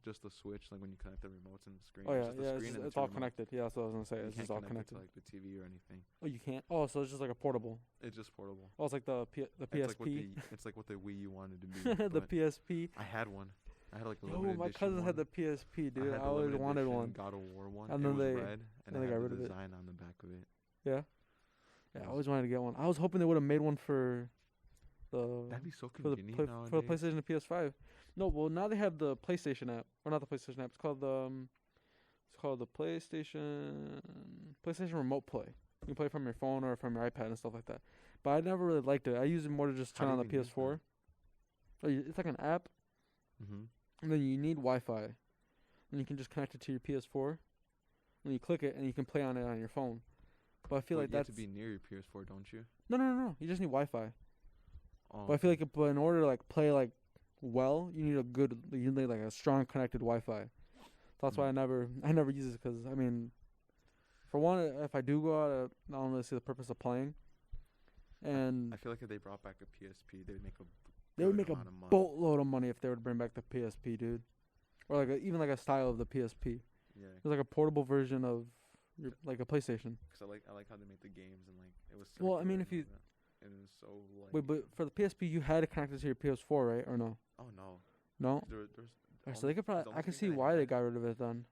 just the Switch, like when you connect the remotes and the screen. Oh yeah, just the yeah. screen and It's the all remote. connected. Yeah, that's what I was gonna say. You It's can't just all connect connected. it to like the TV or anything. Oh, you can't. Oh, so it's just like a portable. It's just portable. Oh, it's like the PSP. It's like what the Wii U wanted to be. the but PSP. I had one. I had like a Yo, limited my edition cousin had one. the PSP, dude. had I the always limited wanted edition one. God of War one. And it then was they- red, and they it got had rid the of it. design on the back of it. Yeah. Yeah, I Yes. always wanted to get one. I was hoping they would have made one for the That'd be so for the convenient for the nowadays. PlayStation and PS5. No, well now they have the PlayStation app, or not the PlayStation app. It's called the PlayStation Remote Play. You can play from your phone or from your iPad and stuff like that. But I never really liked it. I use it more to just How turn do on the you even use PS4. It's like an app, Mm-hmm. and then you need Wi-Fi, and you can just connect it to your PS4, and you click it, and you can play on it on your phone. But I feel like you have that's to be near your PS4, don't you? no. You just need Wi-Fi. Oh, But I feel like but in order to like play like well, you need like a strong connected Wi-Fi. That's why I never use it, because I mean, for one, if I do go out, I don't really see the purpose of playing. And I feel like if they brought back a PSP, they would make a a boatload of money if they would bring back the PSP, dude, or like even like a style of the PSP. Yeah. It's like a portable version of your like a PlayStation. Cause I like how they make the games and like it was. Well, I mean, circular if you and it was so like. wait, but for the PSP, you had to connect it to your PS4, right? Or no? Oh no. No. There's. So they could probably. I can see why they got rid of it then.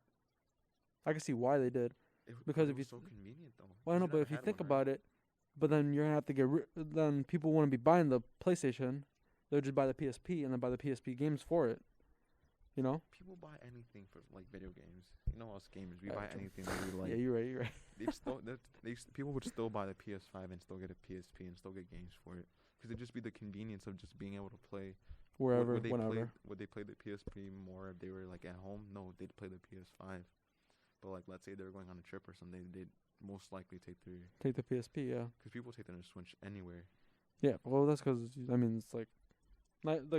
I can see why they did. Because it if was you so convenient though. Well, I know, but if you think about it, but then you're gonna have to then people wouldn't be buying the PlayStation. They'll just buy the PSP and then buy the PSP games for it. You know? People buy anything for like video games. You know us gamers, we Yeah, buy true. anything that we like. Yeah, you're right. You're right. People would still buy the PS5 and still get a PSP and still get games for it. Because it'd just be the convenience of just being able to play Wherever, would they whenever. Would they play the PSP more if they were like at home? No, they'd play the PS5. But like, let's say they were going on a trip or something, they'd most likely take the PSP. Yeah. Because people take their Switch anywhere. Yeah. Well, that's because I mean it's like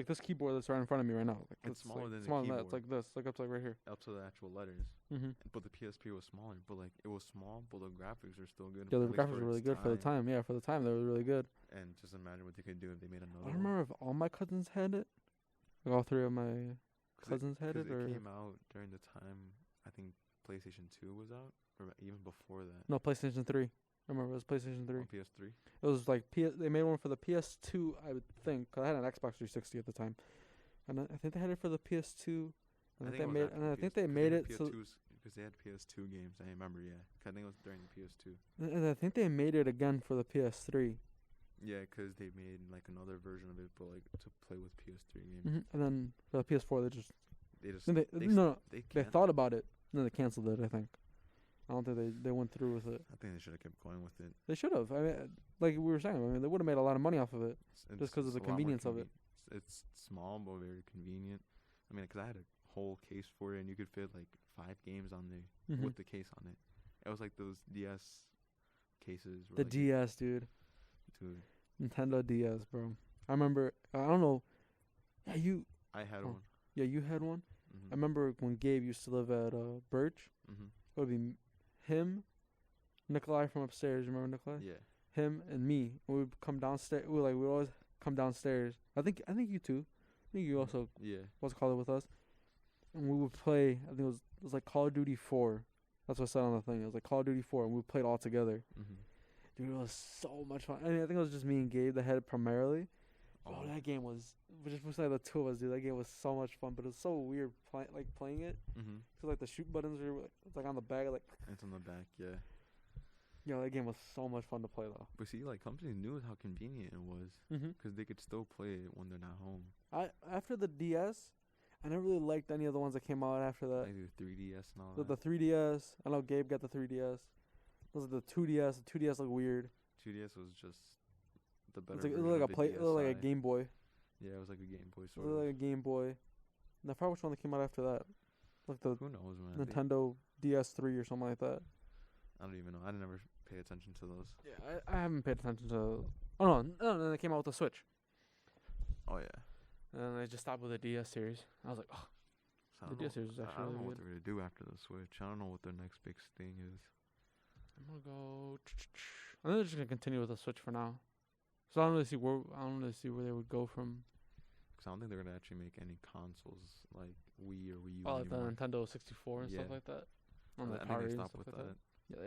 this keyboard that's right in front of me right now. Like It's smaller than the smaller keyboard. It's like this. Like up to like right here. Up to the actual letters. Mhm. But the PSP was smaller. But like it was small, but the graphics are still good. Yeah, the at least graphics for were really its good for the time. Yeah, for the time they were really good. And just imagine what they could do if they made another I one. don't remember if all my cousins had it. Like all three of my cousins had it, or it came out during the time I think PlayStation 2 was out, or even before that. no, PlayStation 3. I remember it was PlayStation 3. Or PS3. It was like they made one for the PS2, I would think. 'Cause I had an Xbox 360 at the time, and I think they had it for the PS2. And I think they made it so. Because they had PS2 games. I remember, yeah. I think it was during the PS2. And I think they made it again for the PS3. Yeah, because they made like another version of it, but like to play with PS3 games. And then for the PS4, they They thought about it, and then they canceled it. I think. I don't think they went through with it. I think they should have kept going with it. They should have. I mean, like we were saying, I mean, they would have made a lot of money off of it just because of the convenience of it. It's small but very convenient. I mean, because I had a whole case for it, and you could fit like 5 games on there with the case on it. It was like those DS cases. The like DS, dude. Nintendo DS, bro. I remember. I don't know. Yeah, I had one. Yeah, you had one. Mm-hmm. I remember when Gabe used to live at Birch. Mm-hmm. It would be him, Nikolai from upstairs. You remember Nikolai? Yeah. Him and me. We would come downstairs. We'd always come downstairs. I think you too. I think you also was called it with us. And we would play. I think it was like Call of Duty 4. That's what I said on the thing. It was like Call of Duty 4, and we played all together. Mm-hmm. Dude, it was so much fun. I mean, I think it was just me and Gabe that had it primarily. Oh, that game was just like the two of us, dude. That game was so much fun, but it was so weird playing it. Mm-hmm. Cause like the shoot buttons were it's like on the back, like. It's on the back, yeah. Yeah, that game was so much fun to play though. But see, like companies knew how convenient it was, because they could still play it when they're not home. After the DS, I never really liked any of the ones that came out after that. Like the 3DS and all The 3DS. I know Gabe got the 3DS. Those are the 2DS. The 2DS look weird. 2DS was just the better. It looked like a Game Boy. Yeah, it was like a Game Boy It sort looked like a Game Boy. And I forgot which one that came out after that. Like the who knows, man? Nintendo DS3 or something like that. I don't even know. I never pay attention to those. Yeah, I haven't paid attention to. Oh no! They came out with the Switch. Oh yeah. And then they just stopped with the DS series. I was like, oh. So The DS series is I actually don't know really what good. they're gonna do after the Switch. I don't know what their next big thing is. I'm gonna go. I think they're just gonna continue with the Switch for now. So I don't really see where they would go from. Cause I don't think they're gonna actually make any consoles like Wii or Wii U Like the anymore. Nintendo 64 and stuff Yeah. like that. I On the think Atari they and stopped stuff with like that. Yeah,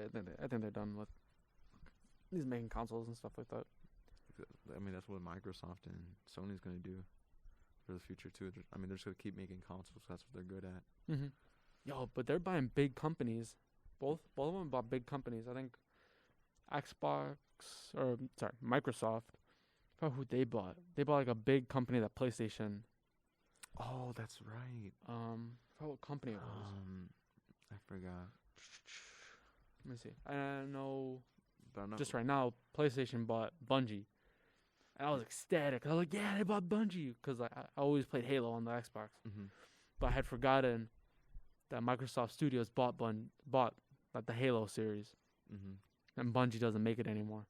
I think they're done with. He's making consoles and stuff like that. I mean, that's what Microsoft and Sony's gonna do for the future too. I mean, they're just gonna keep making consoles. That's what they're good at. Mm-hmm. Yo, but they're buying big companies. Both of them bought big companies. I think Microsoft. I forgot who they bought. They bought like a big company, that PlayStation. Oh, that's right. I forgot what company it was. I forgot. Let me see. I know. But I'm not Just right now, PlayStation bought Bungie. And I was ecstatic. I was like, yeah, they bought Bungie. Because I always played Halo on the Xbox. Mm-hmm. But I had forgotten that Microsoft Studios bought like the Halo series. Mm-hmm. And Bungie doesn't make it anymore.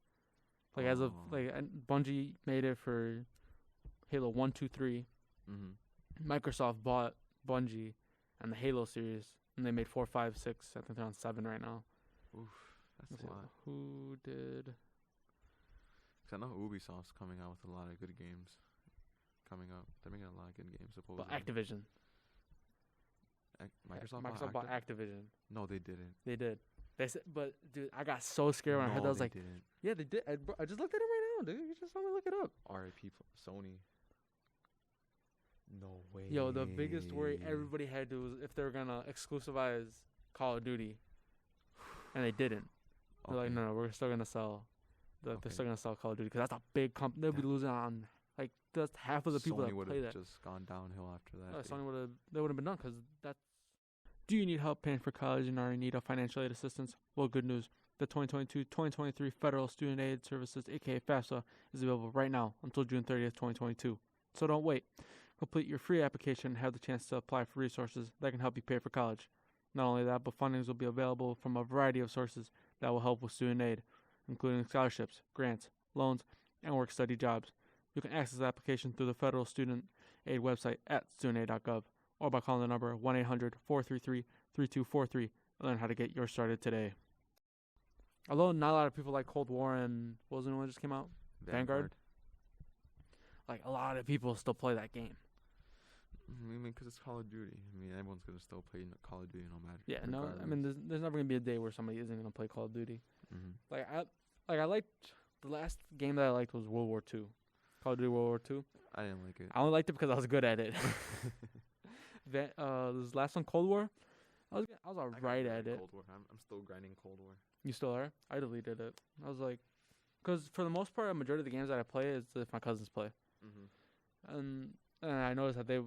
Like as of and Bungie made it for Halo 1, 2, 3. Mm-hmm. Microsoft bought Bungie and the Halo series. And they made 4, 5, 6. I think they're on 7 right now. Oof, that's Let's a see, lot. who did... Cause I know Ubisoft's coming out with a lot of good games. Coming up, they're making a lot of good games. Supposedly. But Activision. Microsoft bought Activ- Activision. No, they didn't. They did. They said, but dude, I got so scared when I heard that. I was they like, didn't. yeah, they did. I just looked at it right now, dude. You just saw me look it up. R.I.P. Sony. No way. Yo, the biggest worry everybody had to was if they were gonna exclusivize Call of Duty, and they didn't. They're like, no, we're still gonna sell. They're still gonna sell Call of Duty because that's a big company. They'll be losing on like just half of the people Sony that play that. would have just gone downhill after that. Sony would have. They would have been done because that's. Do you need help paying for college and are in need of financial aid assistance? Well, good news. The 2022-2023 Federal Student Aid Services, aka FAFSA, is available right now until June 30th, 2022. So don't wait. Complete your free application and have the chance to apply for resources that can help you pay for college. Not only that, but fundings will be available from a variety of sources that will help with student aid, including scholarships, grants, loans, and work-study jobs. You can access the application through the Federal Student Aid website at studentaid.gov or by calling the number 1-800-433-3243 and learn how to get yours started today. Although not a lot of people like Cold War and what was the one that just came out? Vanguard. Like a lot of people still play that game. I mean, because it's Call of Duty. I mean, everyone's gonna still play Call of Duty no matter. Yeah, regardless. no. I mean, there's never gonna be a day where somebody isn't gonna play Call of Duty. Mm-hmm. I liked the last game that I liked was World War II. Call of Duty World War II. I didn't like it. I only liked it because I was good at it. This last one, Cold War. I was alright at it. Cold War. I'm still grinding Cold War. You still are? I deleted it. I was like, because for the most part, a majority of the games that I play is if my cousins play. Mm-hmm. And I noticed that they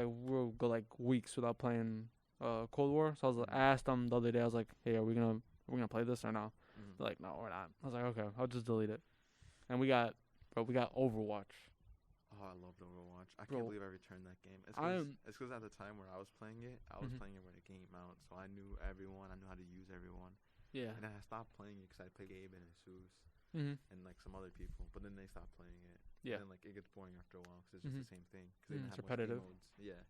will go like weeks without playing Cold War. So I asked them the other day. I was like, "Hey, are we gonna play this or no?" Mm-hmm. They're like, "No, we're not." I was like, "Okay, I'll just delete it." And we got Overwatch. Oh, I loved Overwatch. I can't believe I returned that game. It's because at the time where I was playing it, I was playing it when it came out, so I knew everyone. I knew how to use everyone. Yeah. And then I stopped playing it because I played Gabe and Jesus and like some other people, but then they stopped playing it. Yeah. And then like it gets boring after a while because it's just the same thing. Cause they didn't It's have repetitive. much modes. Yeah.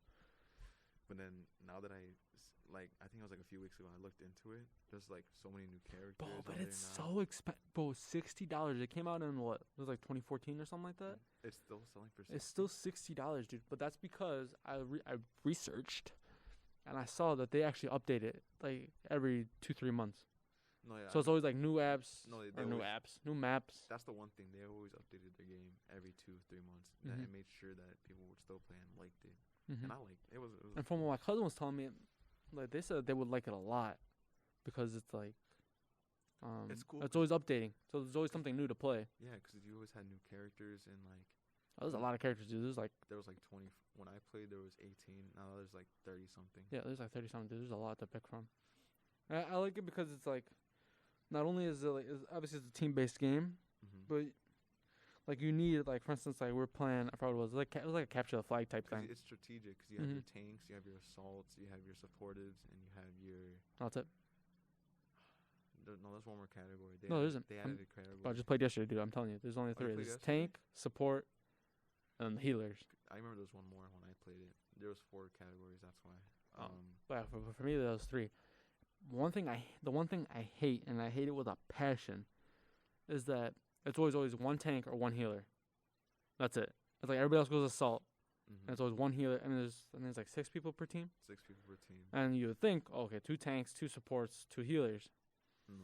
But then now that I think it was like a few weeks ago, I looked into it. There's like so many new characters. Bro, but on it's there now. so expensive. Bro, $60. It came out in what? It was like 2014 or something like that. It's still selling for. It's still $60, dude. But that's because I researched, and I saw that they actually update it like every 2-3 months. No, yeah. So it's always like new apps. No, new maps. That's the one thing. They always updated their game every 2-3 months, and it made sure that people would still play and liked it. And I liked it. It was. And from what my cousin was telling me, like they said they would like it a lot because it's like, it's cool. It's always updating, so there's always something new to play. Yeah, because you always had new characters and like. There's a lot of characters, dude. There was like 20 when I played. There was 18. Now there's like 30 something. Yeah, there's like 30 something. Dude. There's a lot to pick from. I like it because it's like, not only is it like obviously it's a team-based game, but like you need like for instance like we're playing. I forgot what it was. It was like a capture the flag type thing. It's strategic because you have your tanks, you have your assaults, you have your supportives, and you have your. That's it. No, there's one more category. There isn't. They added a category. I just played yesterday, dude. I'm telling you, there's only 3. There's tank, support, and healers. I remember there was one more when I played it. There was 4 categories. That's why. But for me, there was 3. The one thing I hate, and I hate it with a passion, is that it's always one tank or one healer. That's it. It's like everybody else goes assault, and it's always one healer, and there's like 6 people per team. 6 people per team. And you would think, okay, 2 tanks, 2 supports, 2 healers. No.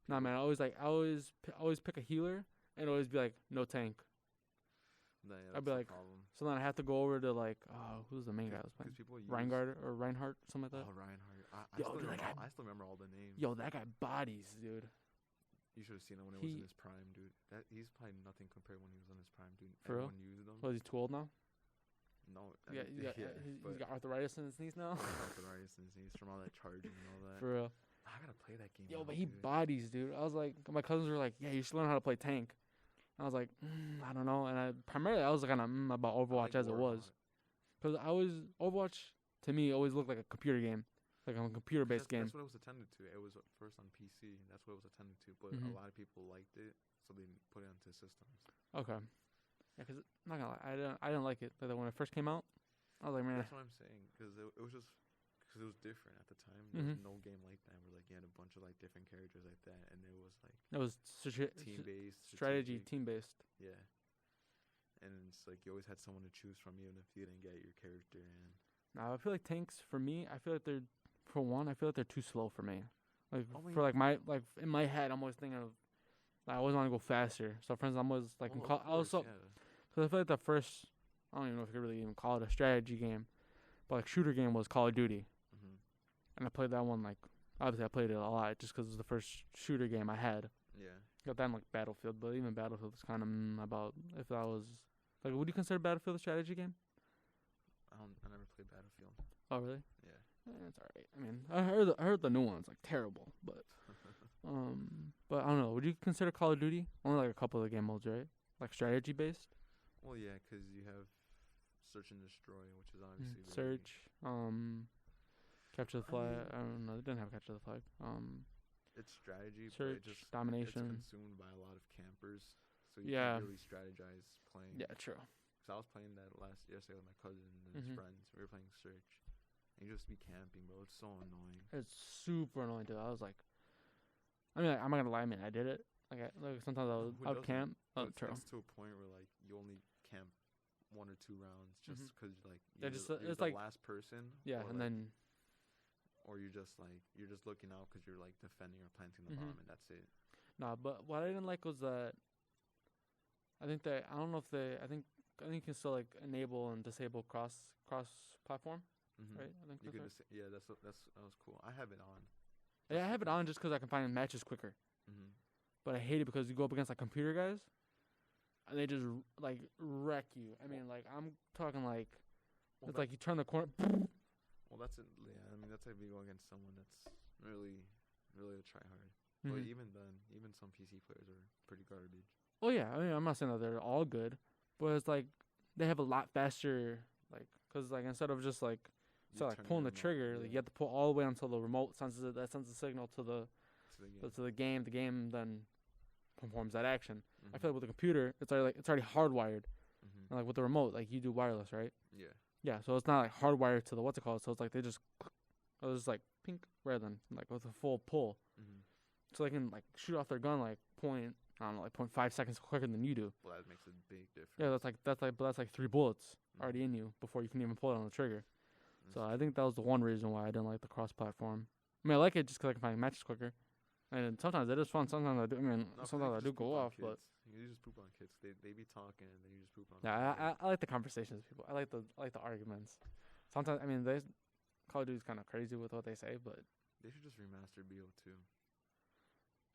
Nah, man. I always pick a healer, and always be like no tank. Yeah, I'd be like, so then I have to go over to like, who's the main guy I was playing? Reinhardt or Reinhardt, something like that. Oh, Reinhardt. I still remember all the names. Yo, that guy bodies, dude. You should have seen it when it was in his prime, dude. He's probably nothing compared when he was in his prime, dude. For real? Everyone used him. Oh, is he too old now? No. He's got arthritis in his knees now. Arthritis in his knees from all that charging and all that. For real. I gotta play that game. Yo, but he bodies, dude. I was like, my cousins were like, yeah, you should learn how to play tank. I was like, I don't know. And I was kind of about Overwatch as it was. Because Overwatch, to me, always looked like a computer game. Like a computer-based game. That's what it was attended to. It was first on PC. That's what it was attended to. But a lot of people liked it, so they put it onto systems. Okay. Yeah, because, not gonna lie, I didn't like it. But when it first came out, I was like, man. That's what I'm saying. Because it was just... Because it was different at the time. There was no game like that where like you had a bunch of like different characters like that, and it was like team-based, strategy, team-based. Yeah, and it's like you always had someone to choose from, even if you didn't get your character. And now I feel like tanks for me, I feel like they're for one, I feel like they're too slow for me. Like Only- for like my like in my head, I'm always thinking of like, I always want to go faster. So for instance, I'm always like in Well, of I also course, yeah. because I feel like the first I don't even know if you could really even call it a strategy game, but like shooter game was Call of Duty, Mm-hmm. and I played that one like obviously I played it a lot just because it was the first shooter game I had. Yeah. Got that in like Battlefield, but even Battlefield was kind of about if that was like would you consider Battlefield a strategy game? I never played Battlefield. Oh really? Yeah. It's alright. I mean, I heard the new one's like terrible, but but I don't know. Would you consider Call of Duty only like a couple of game modes, right? Like strategy based. Well, yeah, 'cause you have search and destroy, which is obviously very, Search, capture the I flag. mean- I don't know. They didn't have capture the flag. It's strategy, but Search, it just domination. it's consumed by a lot of campers, so you Yeah. can't really strategize playing. Yeah, true. Cause I was playing that yesterday with my cousin and his Mhm. friends. We were playing search, and you just be camping, bro. It's so annoying. It's super annoying too. I was like, I mean, like, I'm not gonna lie. I mean, I did it. Like sometimes Who I would doesn't? camp. But Oh, true. it's to a point where like you only camp 1 or 2 rounds just Mhm. 'cause like Yeah, you're, just, you're it's the like- last person. Yeah, or and like, then or you're just looking out 'cause you're like defending or planting the Mhm. bomb, and that's it. nah. But what I didn't like was that I think that I don't know if they. I think you can still like enable and disable cross platform, Mm-hmm. right? I think You that's could right. just that was cool. I have it on. Yeah, I have it on just 'cause I can find matches quicker. Mm-hmm. But I hate it because you go up against like computer guys, and they just like wreck you. I mean, like I'm talking like Well, it's like you turn the corner. Well, that's it. Yeah, I mean, that's if you go against someone that's really, really a tryhard. But Mhm. even then, even some PC players are pretty garbage. Oh yeah, I mean I'm not saying that they're all good, but it's like they have a lot faster like because like instead of just like You so like turn pulling the your remote, trigger, yeah, like you have to pull all the way until the remote sends that sends the signal to the to the game. to the game. The game then performs that action. Mm-hmm. I feel like with the computer, it's already hardwired. Mm-hmm. And like with the remote, like you do wireless, right? Yeah. Yeah, so it's not like hardwired to the what's it called. So it's like they just it was just like pink rather than like with a full pull. Mm-hmm. So they can like shoot off their gun like I don't know, like 0.5 seconds quicker than you do. Well, that makes a big difference. Yeah, that's like 3 bullets Mhm. already in you before you can even pull it on the trigger. So That's I think that was the one reason why I didn't like the cross-platform. I mean, I like it just 'cause I can find matches quicker, and sometimes it is fun. Sometimes I do. I mean, No, 'cause you sometimes I just do poop go on off, but kids. You just poop on kids. They be talking and then you just poop on. yeah, them. I like the conversations with people. I like the arguments. Sometimes I mean, Call of Duty's kind of crazy with what they say, but They should just remaster BO2.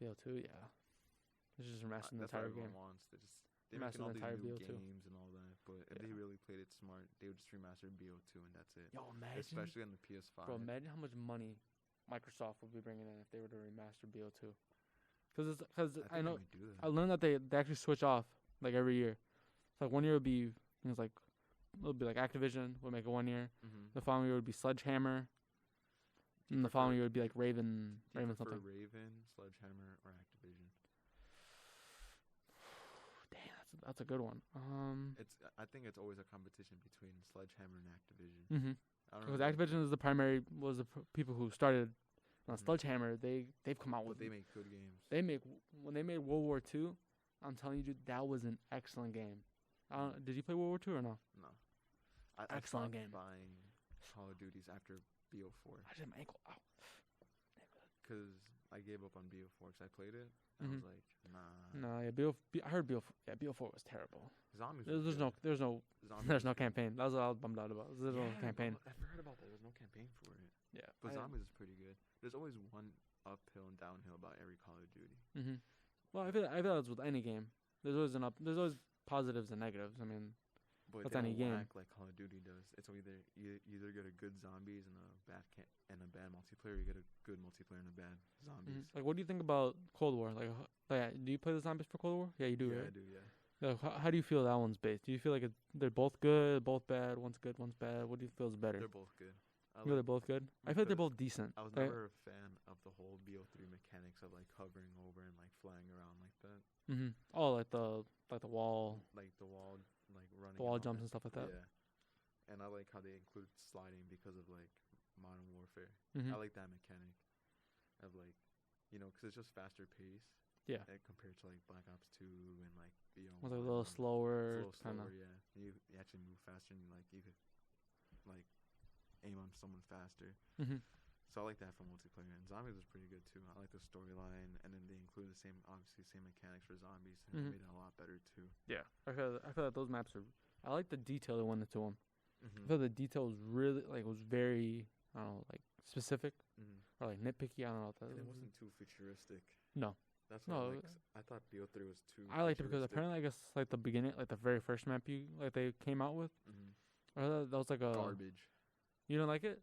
BO2, yeah, it's just remastering the That's what entire everyone game. wants. They Remaster making all the these entire new BO2. games and all that, but if Yeah. they really played it smart, they would just remaster BO2 and that's it. Yo, imagine, Especially on the PS5. bro, imagine how much money Microsoft would be bringing in if they were to remaster BO2. Because I know They might do that. I learned that they actually switch off like every year. It's like 1 year would be things like it'll be like Activision would make it 1 year. Mm-hmm. The following year would be Sledgehammer. And the following year would be like Raven something. Raven, Sledgehammer, or Activision? Damn, that's a good one. I think it's always a competition between Sledgehammer and Activision. Mhm. I don't Because know, Activision is the primary was the people who started. Mhm. Sledgehammer, they've come out but with they make good games. when they made World War II. I'm telling you, dude, that was an excellent game. Did you play World War II or no? No, I Excellent stopped game. buying Call of Duties after BO4 I just my ankle. Ow. because I gave up on BO4 because I played it. And I Mhm. was like, nah. No, yeah, I heard BO4 was terrible. Zombies. There's was no good. there's no Zombies there's was no good. campaign. That was what I was bummed out about. There's no Yeah, campaign. I forgot about that. There's no campaign for it. Yeah, But Zombies is pretty good. There's always one uphill and downhill about every Call of Duty. Mhm. Well, I feel that's with any game. There's always positives and negatives. I mean, But That's they any don't game. whack like Call of Duty does. It's either you either get a good zombies and a bad multiplayer, or you get a good multiplayer and a bad zombies. like what do you think about Cold War? Do you play the zombies for Cold War? Yeah, you do, Yeah, right? I do. Yeah. Yeah, how do you feel that one's based? Do you feel like they're both good, both bad? One's good, one's bad. What do you feel is better? They're both good. You feel they're both good. I feel like they're because both decent. I was Like, never a fan of the whole BO3 mechanics of like hovering over and like flying around like that, Oh, like the wall, like the wall, like running. the wall and all jumps that. and stuff like that. Yeah. And I like how they include sliding because of like Modern Warfare. Mhm. I like that mechanic of like, because it's just faster pace. Yeah. Compared to like Black Ops 2 and like BO1. Was like a little slower, kind of. Yeah. You actually move faster and you could like aim on someone faster. Mhm. So I like that for multiplayer. And zombies was pretty good too. I like the storyline, and then they include the same mechanics for zombies, and it made it a lot better too. Yeah, I feel like those maps are. I like the detail they went into them. Mm-hmm. I feel the detail was really was very, I don't know, like specific or like nitpicky. I don't know. What that And it was. wasn't too futuristic. No. That's what I thought BO3 was too. I liked it because apparently I guess like the beginning, like the very first map they came out with, that was like a garbage. You don't like it?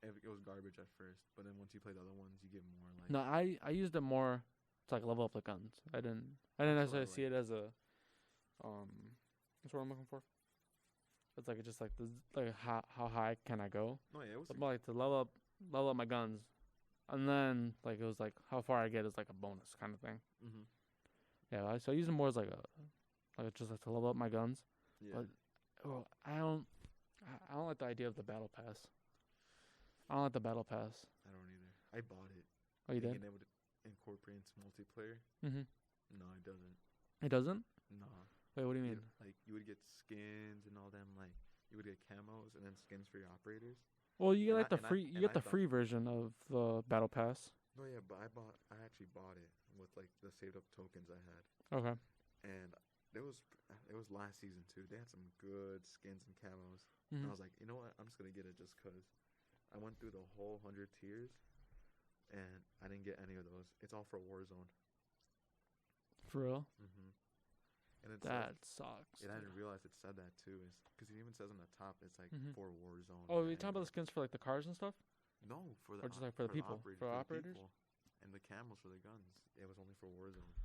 It was garbage at first, but then once you play the other ones, you get more like. No, I used it more to like level up the guns. I didn't necessarily see it as a That's what I'm looking for. It's like just like how high can I go? No, yeah, it was more like to level up my guns, and then like it was like how far I get is like a bonus kind of thing. Yeah, so I use it more as like just like to level up my guns. Yeah. But I don't like the idea of the battle pass. I don't like the battle pass. I don't either. I bought it. Oh, you did? Being able to incorporate into multiplayer. No, it doesn't. It doesn't? No. Wait, what do you mean? Like you would get skins and all them. Like you would get camos and then skins for your operators. Well, you get the free version of the battle pass. No, yeah, but I actually bought it with like the saved up tokens I had. Okay. And it was last season too. They had some good skins and camos. And I was like, you know what? I'm just gonna get it just cause. I went through the whole 100 tiers, and I didn't get any of those. It's all for Warzone. For real? And that sucks. And I didn't realize it said that too. Is because it even says on the top it's like for Warzone. Oh, you're talking about the skins for like the cars and stuff? No, for the or just like for the people, for operators. People. And the camos for the guns. It was only for Warzone.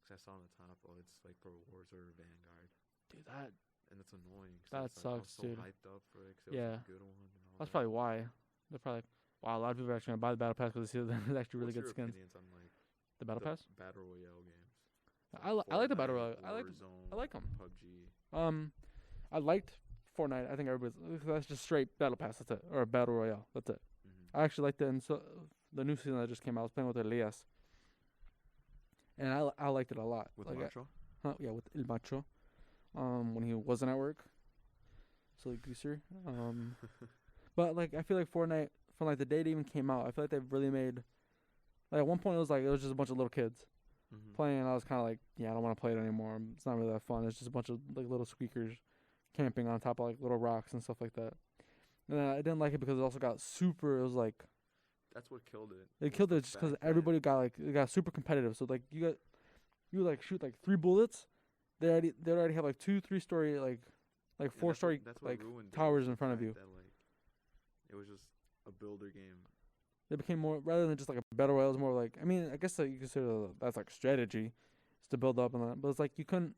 Because I saw on the top, it's like for Warzone or Vanguard. Dude, that. And it's annoying. That sucks, dude. I was so hyped up for it. Cause it was a good one. And all that's probably why. They're probably like, wow, a lot of people are actually gonna buy the battle pass because they see that there's actually really good skins. Opinions on like the battle pass? Battle Royale games. I like the battle royale. I like them. PUBG. I liked Fortnite. I think that's just straight battle pass. That's it, or a battle royale. That's it. I actually liked it. And so the new season that just came out, I was playing with Elias, and I liked it a lot. With like Macho. Yeah, with El Macho. When he wasn't at work. Silly gooser. But like I feel like Fortnite from like the day it even came out, I feel like they've really made. Like at one point it was just a bunch of little kids playing, and I was kind of like, yeah, I don't want to play it anymore. It's not really that fun. It's just a bunch of like little squeakers camping on top of like little rocks and stuff like that. And I didn't like it because it also got super. It was like. That's what killed it. It killed it just because everybody it got super competitive. So like you like shoot like 3 bullets, they already have like 2-3 story like 4-story like towers in front of you. That, like, it was just a builder game. It became more rather than just like a battle royale. It was more like, I mean, I guess you consider that's like strategy, is to build up on that. But it's like you couldn't.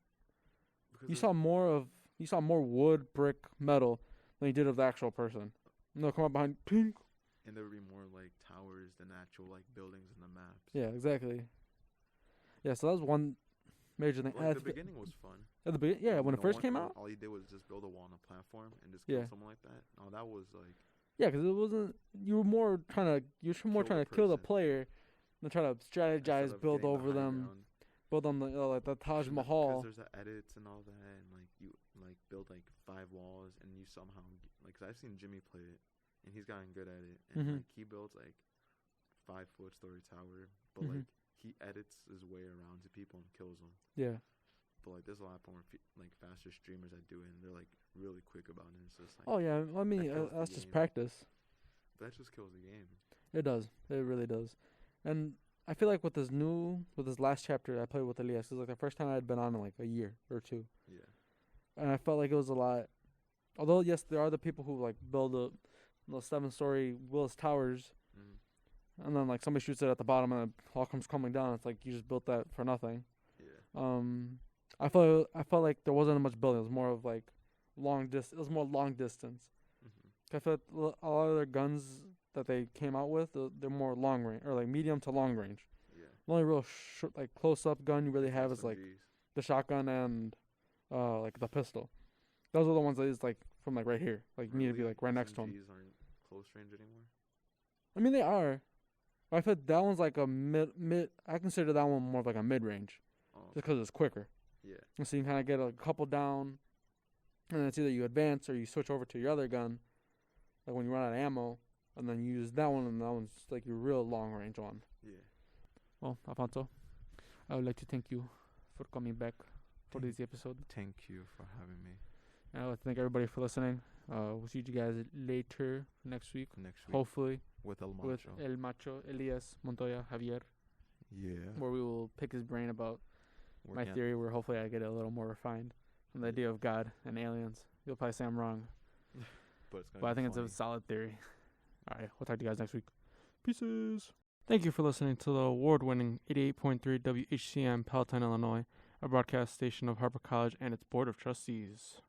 You saw more wood, brick, metal than you did of the actual person. And they'll come up behind pink. And there would be more like towers than actual like buildings in the maps. Yeah, exactly. Yeah, so that was one major thing. Like, the beginning was fun. At the beginning, yeah, when it first came out. All you did was just build a wall on a platform and just kill someone like that. No, that was like. Yeah, because it wasn't. You were more trying to kill the player than try to strategize, build over them, build on the like the Taj Mahal. Because there's the edits and all that, and like you like build like 5 walls, and you somehow like. Cause I've seen Jimmy play it, and he's gotten good at it, and like he builds like 5-foot story tower, but like he edits his way around to people and kills them. Yeah. But like there's a lot more like faster streamers that do it, and they're like really quick about it. It's just like, oh yeah, I mean that's just practice. But that just kills the game. It does. It really does. And I feel like with this last chapter I played with Elias, it was like the first time I had been on in like a year or 2. Yeah. And I felt like it was a lot. Although yes, there are the people who like build those 7-story Willis towers, and then like somebody shoots it at the bottom and it all comes coming down. It's like you just built that for nothing. Yeah. I felt like there wasn't much building. It was more of like long distance. It was more long distance. I feel like a lot of their guns that they came out with, they're more long range or like medium to long range. Yeah. The only real like close up gun you really have is like the shotgun and like the pistol. Those are the ones that is like from like right here. Like you need to be like right next to them. SMGs aren't close range anymore. I mean they are. I feel that one's like a mid. I consider that one more of like a mid range, just because it's quicker. Yeah. And so you kind of get a couple down, and then it's either you advance or you switch over to your other gun. Like when you run out of ammo, and then you use that one, and that one's like your real long range one. Yeah. Well, Alfonso, I would like to thank you for coming back for this episode. Thank you for having me. And I would thank everybody for listening. We'll see you guys later next week. Hopefully. With El Macho. With El Macho, Elias, Montoya, Javier. Yeah. Where we will pick his brain about my theory, where hopefully I get it a little more refined on the idea of God and aliens. You'll probably say I'm wrong. But I think it's a solid theory. All right. We'll talk to you guys next week. Pieces. Thank you for listening to the award-winning 88.3 WHCM Palatine, Illinois, a broadcast station of Harper College and its Board of Trustees.